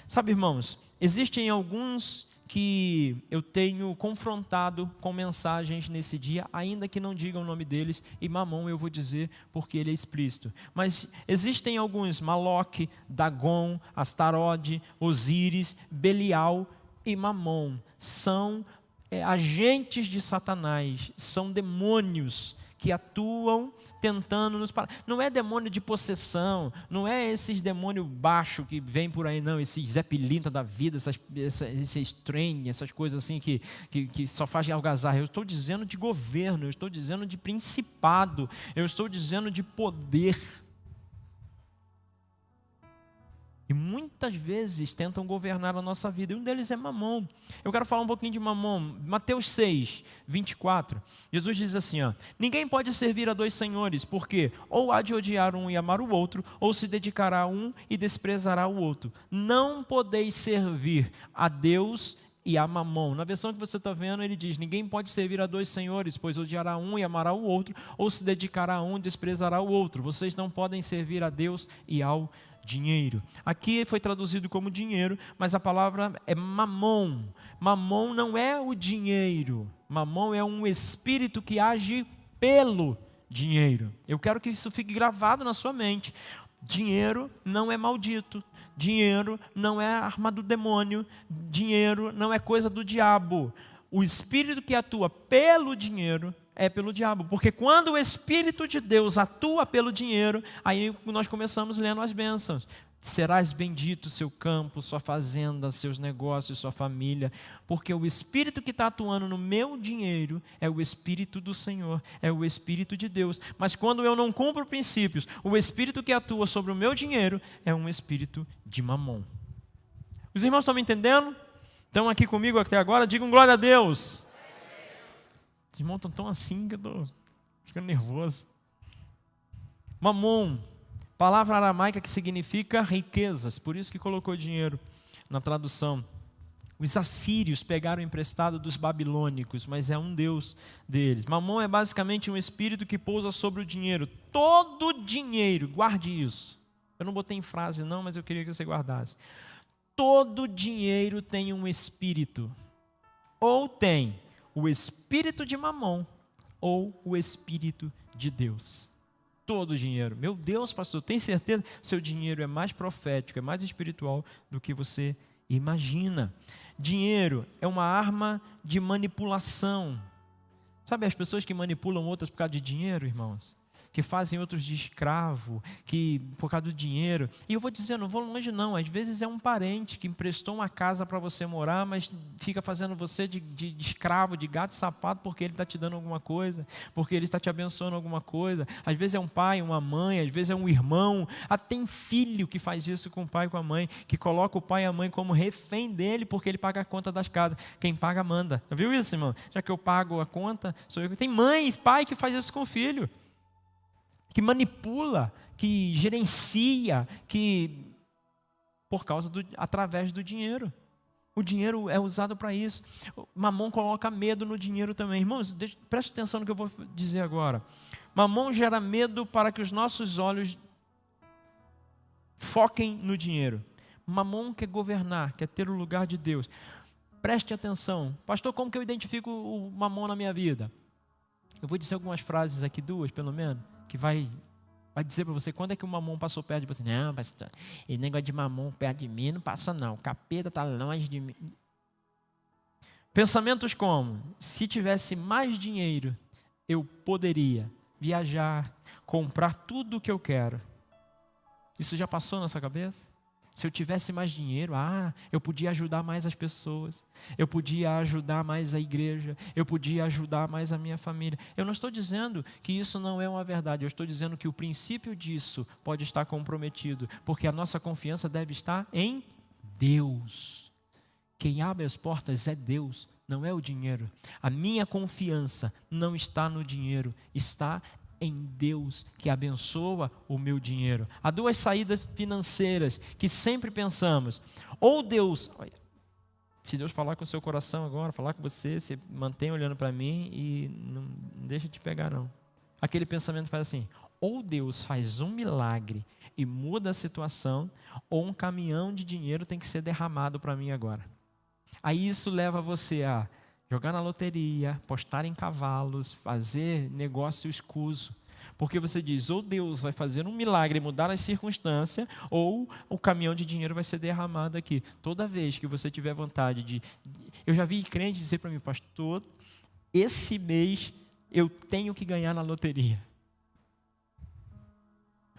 Sabe, irmãos, existem alguns que eu tenho confrontado com mensagens nesse dia, ainda que não digam o nome deles, e Mamon eu vou dizer porque ele é explícito. Mas existem alguns: Maloque, Dagon, Astarode, Osíris, Belial e Mamon. São agentes de Satanás, são demônios que atuam tentando nos parar. Não é demônio de possessão, não é esses demônios baixos que vêm por aí, não, esses Zé Pilintra da vida, esses trem, essas coisas assim que só fazem algazarra. Eu estou dizendo de governo, eu estou dizendo de principado, eu estou dizendo de poder. E muitas vezes tentam governar a nossa vida. E um deles é Mamon. Eu quero falar um pouquinho de Mamon. Mateus 6, 24. Jesus diz assim: ninguém pode servir a 2 senhores, porque ou há de odiar um e amar o outro, ou se dedicará a um e desprezará o outro. Não podeis servir a Deus e a Mamon. Na versão que você está vendo, ele diz: ninguém pode servir a 2 senhores, pois odiará um e amará o outro, ou se dedicará a um e desprezará o outro. Vocês não podem servir a Deus e ao dinheiro. Aqui foi traduzido como dinheiro, mas a palavra é Mamon. Mamon não é o dinheiro. Mamon é um espírito que age pelo dinheiro. Eu quero que isso fique gravado na sua mente. Dinheiro não é maldito. Dinheiro não é arma do demônio. Dinheiro não é coisa do diabo. O espírito que atua pelo dinheiro é pelo diabo. Porque quando o Espírito de Deus atua pelo dinheiro, aí nós começamos lendo as bênçãos. Serás bendito seu campo, sua fazenda, seus negócios, sua família, porque o Espírito que está atuando no meu dinheiro é o Espírito do Senhor, é o Espírito de Deus. Mas quando eu não cumpro princípios, o Espírito que atua sobre o meu dinheiro é um espírito de mamon. Os irmãos estão me entendendo? Estão aqui comigo até agora? Digam glória a Deus. Os irmãos estão tão assim que eu estou ficando nervoso. Mamon. Palavra aramaica que significa riquezas, por isso que colocou dinheiro na tradução. Os assírios pegaram emprestado dos babilônicos, mas é um deus deles. Mamon é basicamente um espírito que pousa sobre o dinheiro. Todo dinheiro, guarde isso. Eu não botei em frase não, mas eu queria que você guardasse. Todo dinheiro tem um espírito. Ou tem o espírito de Mamon, ou o espírito de Deus. Todo dinheiro. Meu Deus, pastor, tem certeza? Seu dinheiro é mais profético, é mais espiritual do que você imagina. Dinheiro é uma arma de manipulação. Sabe as pessoas que manipulam outras por causa de dinheiro, irmãos? Que fazem outros de escravo, que por causa do dinheiro. E eu vou dizer, não vou longe não, às vezes é um parente que emprestou uma casa para você morar, mas fica fazendo você de escravo, de gato e sapato, porque ele está te dando alguma coisa, porque ele está te abençoando alguma coisa. Às vezes é um pai, uma mãe, às vezes é um irmão. Tem filho que faz isso com o pai e com a mãe, que coloca o pai e a mãe como refém dele, porque ele paga a conta das casas. Quem paga, manda. Já viu isso, irmão? Já que eu pago a conta, sou eu. Tem mãe e pai que faz isso com o filho, que manipula, que gerencia, que através do dinheiro. O dinheiro é usado para isso. Mamon coloca medo no dinheiro também. Irmãos, preste atenção no que eu vou dizer agora. Mamon gera medo para que os nossos olhos foquem no dinheiro. Mamon quer governar, quer ter o lugar de Deus. Preste atenção. Pastor, como que eu identifico o mamon na minha vida? Eu vou dizer algumas frases aqui, duas pelo menos, que vai dizer para você quando é que o mamon passou perto de você. Não, pastor, esse negócio de mamon perto de mim não passa não. O capeta está longe de mim. Pensamentos como: se tivesse mais dinheiro, eu poderia viajar, comprar tudo o que eu quero. Isso já passou na sua cabeça? Se eu tivesse mais dinheiro, eu podia ajudar mais as pessoas, eu podia ajudar mais a igreja, eu podia ajudar mais a minha família. Eu não estou dizendo que isso não é uma verdade, eu estou dizendo que o princípio disso pode estar comprometido, porque a nossa confiança deve estar em Deus. Quem abre as portas é Deus, não é o dinheiro. A minha confiança não está no dinheiro, está em Deus que abençoa o meu dinheiro. Há duas saídas financeiras que sempre pensamos. Ou Deus, se Deus falar com o seu coração agora, falar com você, você mantém olhando para mim e não deixa te pegar não. Aquele pensamento faz assim: ou Deus faz um milagre e muda a situação, ou um caminhão de dinheiro tem que ser derramado para mim agora. Aí isso leva você a jogar na loteria, apostar em cavalos, fazer negócio escuso. Porque você diz, ou Deus vai fazer um milagre e mudar as circunstâncias, ou o caminhão de dinheiro vai ser derramado aqui. Toda vez que você tiver vontade de... Eu já vi crente dizer para mim, pastor, esse mês eu tenho que ganhar na loteria.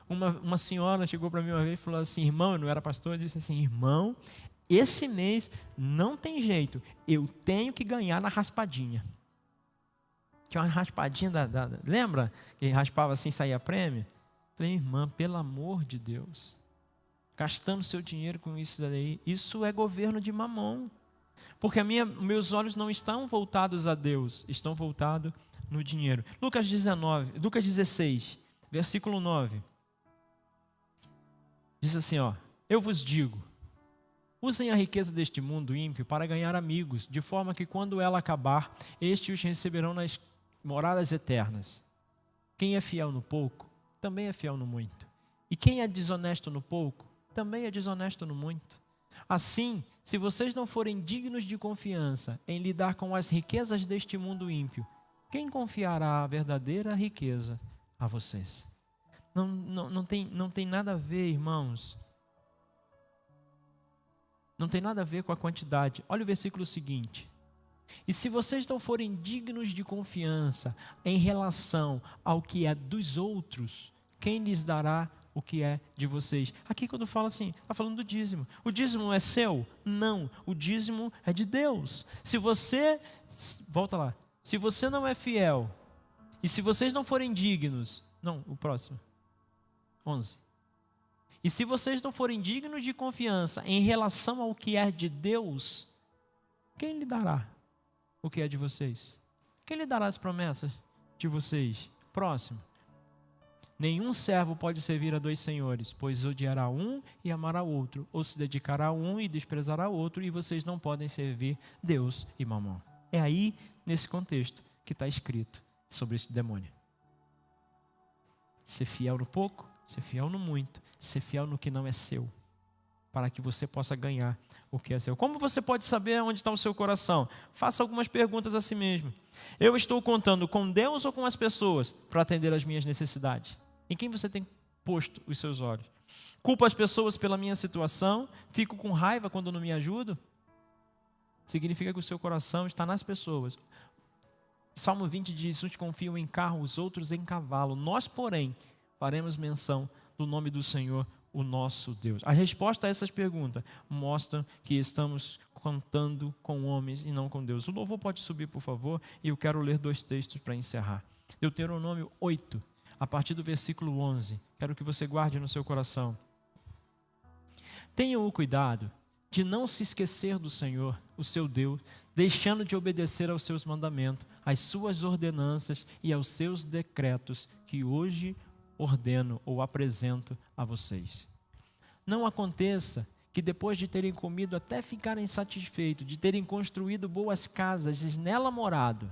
Uma senhora chegou para mim uma vez e falou assim, irmão, eu não era pastor, eu disse assim, irmão, esse mês não tem jeito, eu tenho que ganhar na raspadinha. Tinha uma raspadinha lembra? Que raspava assim e saía prêmio? Falei, irmã, pelo amor de Deus, gastando seu dinheiro com isso daí, isso é governo de mamon. Porque meus olhos não estão voltados a Deus, estão voltados no dinheiro. Lucas 16, versículo 9. Diz assim, eu vos digo, usem a riqueza deste mundo ímpio para ganhar amigos, de forma que quando ela acabar, estes os receberão nas moradas eternas. Quem é fiel no pouco, também é fiel no muito. E quem é desonesto no pouco, também é desonesto no muito. Assim, se vocês não forem dignos de confiança em lidar com as riquezas deste mundo ímpio, quem confiará a verdadeira riqueza a vocês? Não tem nada a ver, irmãos. Não tem nada a ver com a quantidade. Olha o versículo seguinte. E se vocês não forem dignos de confiança em relação ao que é dos outros, quem lhes dará o que é de vocês? Aqui quando fala assim, está falando do dízimo. O dízimo é seu? Não, o dízimo é de Deus. Volta lá, se você não é fiel, e se vocês não forem dignos, não, o próximo, 11. E se vocês não forem dignos de confiança em relação ao que é de Deus, quem lhe dará o que é de vocês? Quem lhe dará as promessas de vocês? Próximo. Nenhum servo pode servir a dois senhores, pois odiará um e amará outro, ou se dedicará a um e desprezará outro, e vocês não podem servir Deus e Mamon. É aí, nesse contexto, que está escrito sobre esse demônio. Ser fiel no pouco, ser fiel no muito, ser fiel no que não é seu, para que você possa ganhar o que é seu. Como você pode saber onde está o seu coração? Faça algumas perguntas a si mesmo. Eu estou contando com Deus ou com as pessoas para atender às minhas necessidades? Em quem você tem posto os seus olhos? Culpo as pessoas pela minha situação? Fico com raiva quando não me ajudam? Significa que o seu coração está nas pessoas. Salmo 20 diz: uns confiam em carro, os outros em cavalo. Nós, porém, faremos menção do nome do Senhor, o nosso Deus. A resposta a essas perguntas mostra que estamos contando com homens e não com Deus. O louvor pode subir, por favor, e eu quero ler 2 textos para encerrar. Deuteronômio 8, a partir do versículo 11. Quero que você guarde no seu coração. Tenham o cuidado de não se esquecer do Senhor, o seu Deus, deixando de obedecer aos seus mandamentos, às suas ordenanças e aos seus decretos que hoje ordeno ou apresento a vocês. Não aconteça que depois de terem comido até ficarem satisfeitos, de terem construído boas casas e nela morado,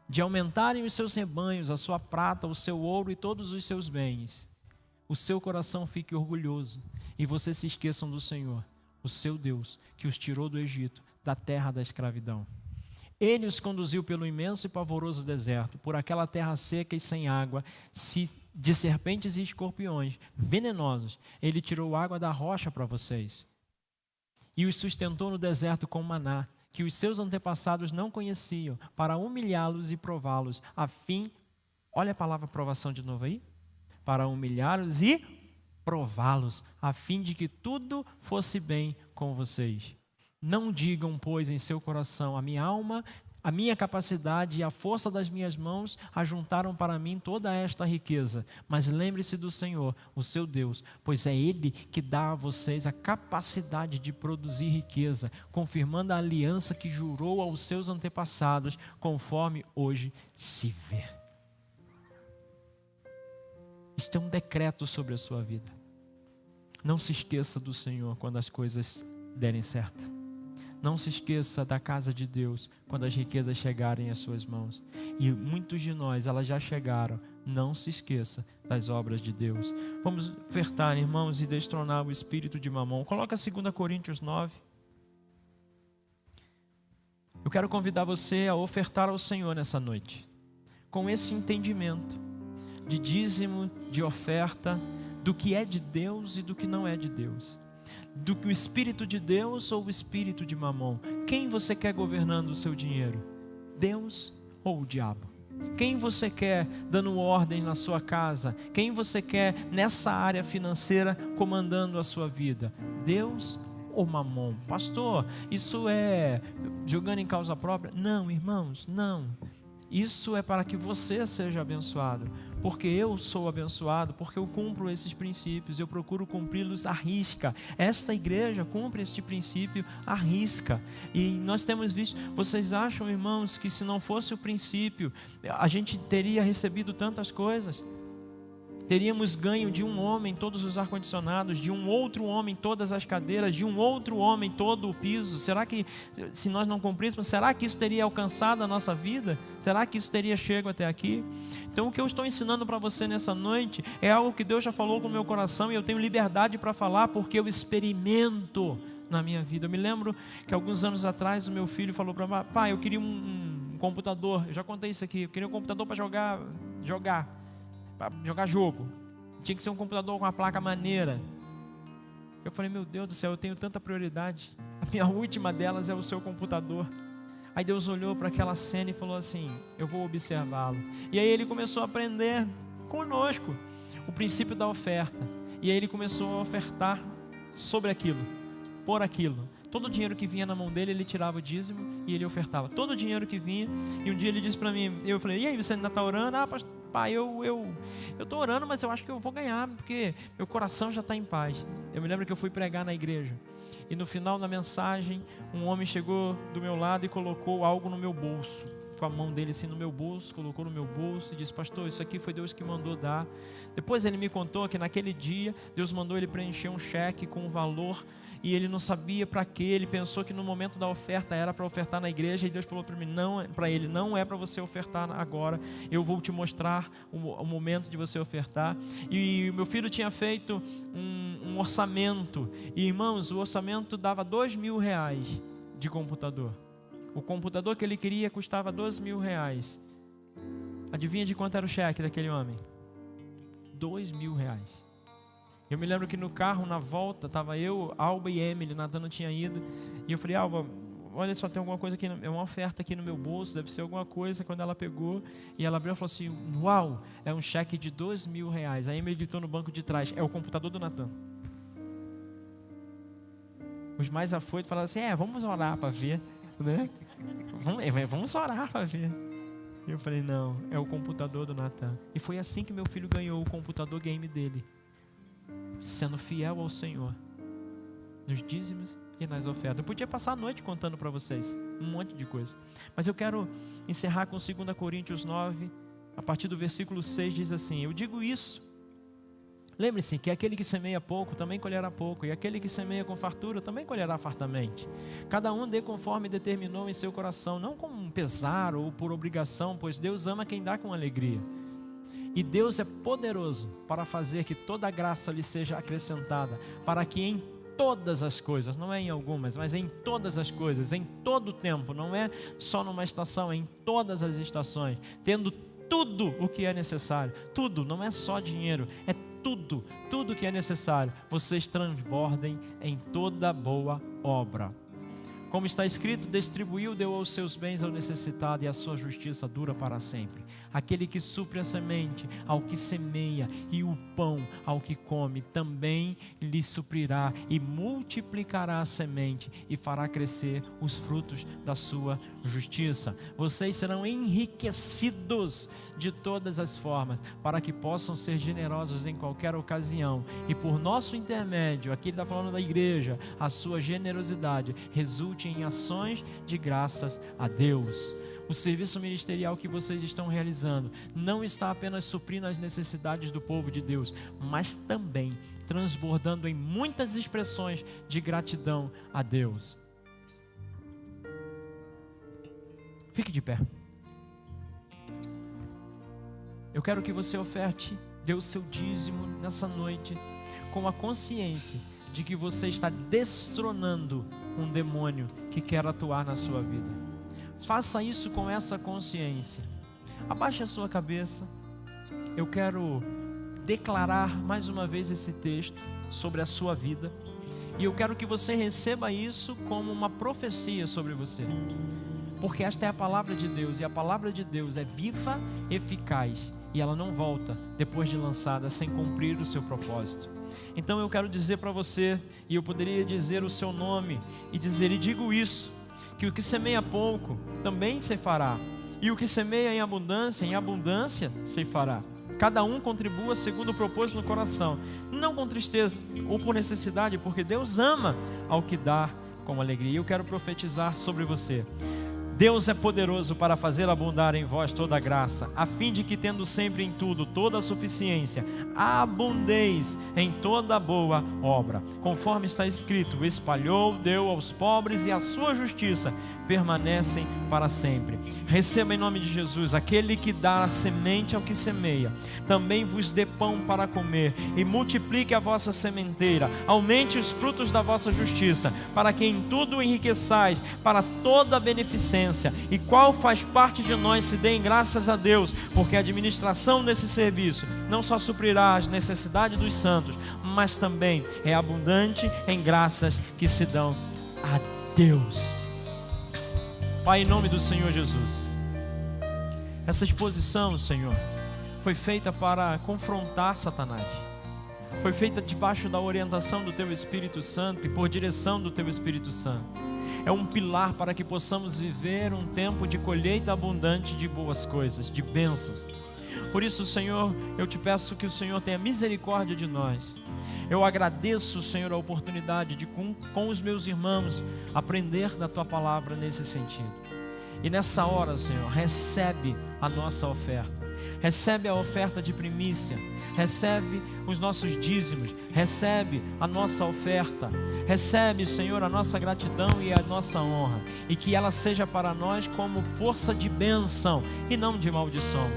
de aumentarem os seus rebanhos, a sua prata, o seu ouro e todos os seus bens, o seu coração fique orgulhoso e vocês se esqueçam do Senhor, o seu Deus, que os tirou do Egito, da terra da escravidão. Ele os conduziu pelo imenso e pavoroso deserto, por aquela terra seca e sem água, de serpentes e escorpiões venenosos. Ele tirou água da rocha para vocês e os sustentou no deserto com maná, que os seus antepassados não conheciam, para humilhá-los e prová-los, a fim, olha a palavra provação de novo aí, para humilhá-los e prová-los, a fim de que tudo fosse bem com vocês. Não digam, pois, em seu coração: a minha alma, a minha capacidade e a força das minhas mãos ajuntaram para mim toda esta riqueza. Mas lembre-se do Senhor, o seu Deus, pois é Ele que dá a vocês a capacidade de produzir riqueza, confirmando a aliança que jurou aos seus antepassados, conforme hoje se vê. Isto é um decreto sobre a sua vida. Não se esqueça do Senhor quando as coisas derem certo. Não se esqueça da casa de Deus quando as riquezas chegarem às suas mãos. E muitos de nós, elas já chegaram. Não se esqueça das obras de Deus. Vamos ofertar, irmãos, e destronar o espírito de Mamon. Coloca 2 Coríntios 9. Eu quero convidar você a ofertar ao Senhor nessa noite, com esse entendimento de dízimo, de oferta, do que é de Deus e do que não é de Deus. Do que o Espírito de Deus ou o Espírito de Mamon. Quem você quer governando o seu dinheiro? Deus ou o diabo? Quem você quer dando ordem na sua casa? Quem você quer nessa área financeira comandando a sua vida? Deus ou Mamon? Pastor, isso é jogando em causa própria? Não, irmãos, não. Isso é para que você seja abençoado, porque eu sou abençoado, porque eu cumpro esses princípios, eu procuro cumpri-los à risca. Esta igreja cumpre este princípio à risca. E nós temos visto, vocês acham, irmãos, que se não fosse o princípio, a gente teria recebido tantas coisas? Teríamos ganho de um homem todos os ar-condicionados, de um outro homem todas as cadeiras, de um outro homem todo o piso. Será que, se nós não cumpríssemos, será que isso teria alcançado a nossa vida? Será que isso teria chegado até aqui? Então o que eu estou ensinando para você nessa noite é algo que Deus já falou com o meu coração e eu tenho liberdade para falar porque eu experimento na minha vida. Eu me lembro que alguns anos atrás o meu filho falou para mim: pai, eu queria um computador. Eu já contei isso aqui, eu queria um computador para jogar jogo. Tinha que ser um computador com uma placa maneira. Eu falei, meu Deus do céu, eu tenho tanta prioridade. A minha última delas é o seu computador. Aí Deus olhou para aquela cena e falou assim, eu vou observá-lo. E aí ele começou a aprender conosco o princípio da oferta. E aí ele começou a ofertar sobre aquilo, por aquilo. Todo o dinheiro que vinha na mão dele, ele tirava o dízimo e ele ofertava. Todo o dinheiro que vinha. E um dia ele disse para mim, eu falei, e aí, você ainda está orando? Ah, pai, eu estou orando, mas eu acho que eu vou ganhar, porque meu coração já está em paz. Eu me lembro que eu fui pregar na igreja. E no final da mensagem, um homem chegou do meu lado e colocou algo no meu bolso. Com a mão dele assim no meu bolso, colocou no meu bolso e disse, pastor, isso aqui foi Deus que mandou dar. Depois ele me contou que naquele dia, Deus mandou ele preencher um cheque com um valor e ele não sabia para quê. Ele pensou que no momento da oferta era para ofertar na igreja, e Deus falou para mim, não, para ele, não é para você ofertar agora, eu vou te mostrar o momento de você ofertar. E meu filho tinha feito um orçamento, e irmãos, o orçamento dava R$2.000 de computador. O computador que ele queria custava R$12.000. Adivinha de quanto era o cheque daquele homem? R$2.000. Eu me lembro que no carro, na volta, estava eu, Alba e Emily, Natan não tinha ido. E eu falei, Alba, olha só, tem alguma coisa aqui, é uma oferta aqui no meu bolso, deve ser alguma coisa. Quando ela pegou, e ela abriu e falou assim, uau, é um cheque de R$2.000. A Emily gritou no banco de trás, é o computador do Natan. Os mais afoitos falaram assim, vamos orar para ver, né? Vamos orar para ver. E eu falei, não, é o computador do Natan. E foi assim que meu filho ganhou o computador game dele, sendo fiel ao Senhor nos dízimos e nas ofertas. Eu podia passar a noite contando para vocês um monte de coisa, mas eu quero encerrar com 2 Coríntios 9, a partir do versículo 6, diz assim, eu digo isso, lembre-se que aquele que semeia pouco também colherá pouco, e aquele que semeia com fartura também colherá fartamente. Cada um dê conforme determinou em seu coração, não com um pesar ou por obrigação, pois Deus ama quem dá com alegria. E Deus é poderoso para fazer que toda a graça lhe seja acrescentada, para que em todas as coisas, não é em algumas, mas em todas as coisas, em todo o tempo, não é só numa estação, é em todas as estações, tendo tudo o que é necessário, tudo, não é só dinheiro, é tudo que é necessário, vocês transbordem em toda boa obra. Como está escrito, distribuiu, deu os seus bens ao necessitado, e a sua justiça dura para sempre. Aquele que supre a semente ao que semeia, e o pão ao que come, também lhe suprirá e multiplicará a semente e fará crescer os frutos da sua justiça. Vocês serão enriquecidos de todas as formas, para que possam ser generosos em qualquer ocasião, e por nosso intermédio, aqui ele está falando da igreja, a sua generosidade resulte em ações de graças a Deus. O serviço ministerial que vocês estão realizando não está apenas suprindo as necessidades do povo de Deus, mas também transbordando em muitas expressões de gratidão a Deus. Fique de pé. Eu quero que você oferte, dê o seu dízimo nessa noite, com a consciência de que você está destronando um demônio que quer atuar na sua vida. Faça isso com essa consciência. Abaixe a sua cabeça. Eu quero declarar mais uma vez esse texto sobre a sua vida, e eu quero que você receba isso como uma profecia sobre você, porque esta é a palavra de Deus, e a palavra de Deus é viva, eficaz, e ela não volta depois de lançada sem cumprir o seu propósito. Então eu quero dizer para você, e eu poderia dizer o seu nome e dizer, e digo isso, que o que semeia pouco também ceifará, e o que semeia em abundância ceifará. Cada um contribua segundo o propósito no coração, não com tristeza ou por necessidade, porque Deus ama ao que dá com alegria. E eu quero profetizar sobre você. Deus é poderoso para fazer abundar em vós toda a graça, a fim de que, tendo sempre em tudo toda a suficiência, abundeis em toda boa obra. Conforme está escrito, espalhou, deu aos pobres, e a sua justiça permanecem para sempre. Receba em nome de Jesus, aquele que dá a semente ao que semeia, também vos dê pão para comer, e multiplique a vossa sementeira, aumente os frutos da vossa justiça, para que em tudo enriqueçais para toda beneficência, excelência, e qual faz parte de nós se deem graças a Deus, porque a administração desse serviço não só suprirá as necessidades dos santos, mas também é abundante em graças que se dão a Deus. Pai, em nome do Senhor Jesus, essa exposição, Senhor, foi feita para confrontar Satanás. Foi feita debaixo da orientação do Teu Espírito Santo e por direção do Teu Espírito Santo. É um pilar para que possamos viver um tempo de colheita abundante de boas coisas, de bênçãos. Por isso, Senhor, eu te peço que o Senhor tenha misericórdia de nós. Eu agradeço, Senhor, a oportunidade de com os meus irmãos aprender da Tua palavra nesse sentido. E nessa hora, Senhor, recebe a nossa oferta. Recebe a oferta de primícia, recebe os nossos dízimos, recebe a nossa oferta, recebe, Senhor, a nossa gratidão e a nossa honra, e que ela seja para nós como força de bênção e não de maldição.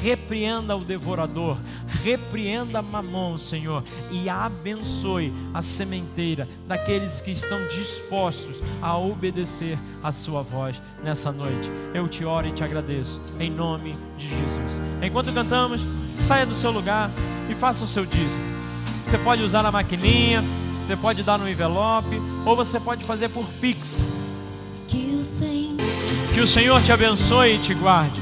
Repreenda o devorador, repreenda Mamon, Senhor, e abençoe a sementeira daqueles que estão dispostos a obedecer a sua voz nessa noite. Eu te oro e te agradeço, em nome de Jesus. Enquanto cantamos, saia do seu lugar e faça o seu dízimo. Você pode usar a maquininha, você pode dar no envelope, ou você pode fazer por Pix. Que o Senhor te abençoe e te guarde.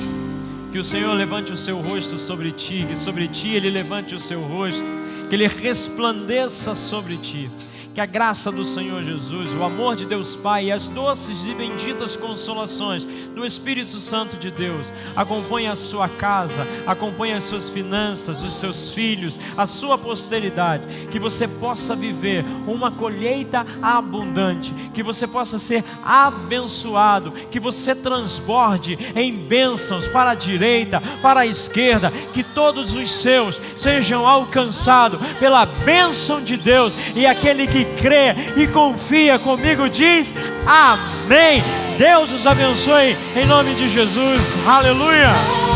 Que o Senhor levante o seu rosto sobre ti, que sobre ti Ele levante o seu rosto, que Ele resplandeça sobre ti. Que a graça do Senhor Jesus, o amor de Deus Pai e as doces e benditas consolações do Espírito Santo de Deus acompanhe a sua casa, acompanhe as suas finanças, os seus filhos, a sua posteridade. Que você possa viver uma colheita abundante, que você possa ser abençoado, que você transborde em bênçãos para a direita, para a esquerda, que todos os seus sejam alcançados pela bênção de Deus, e aquele que crê e confia comigo diz amém. Deus os abençoe em nome de Jesus. Aleluia.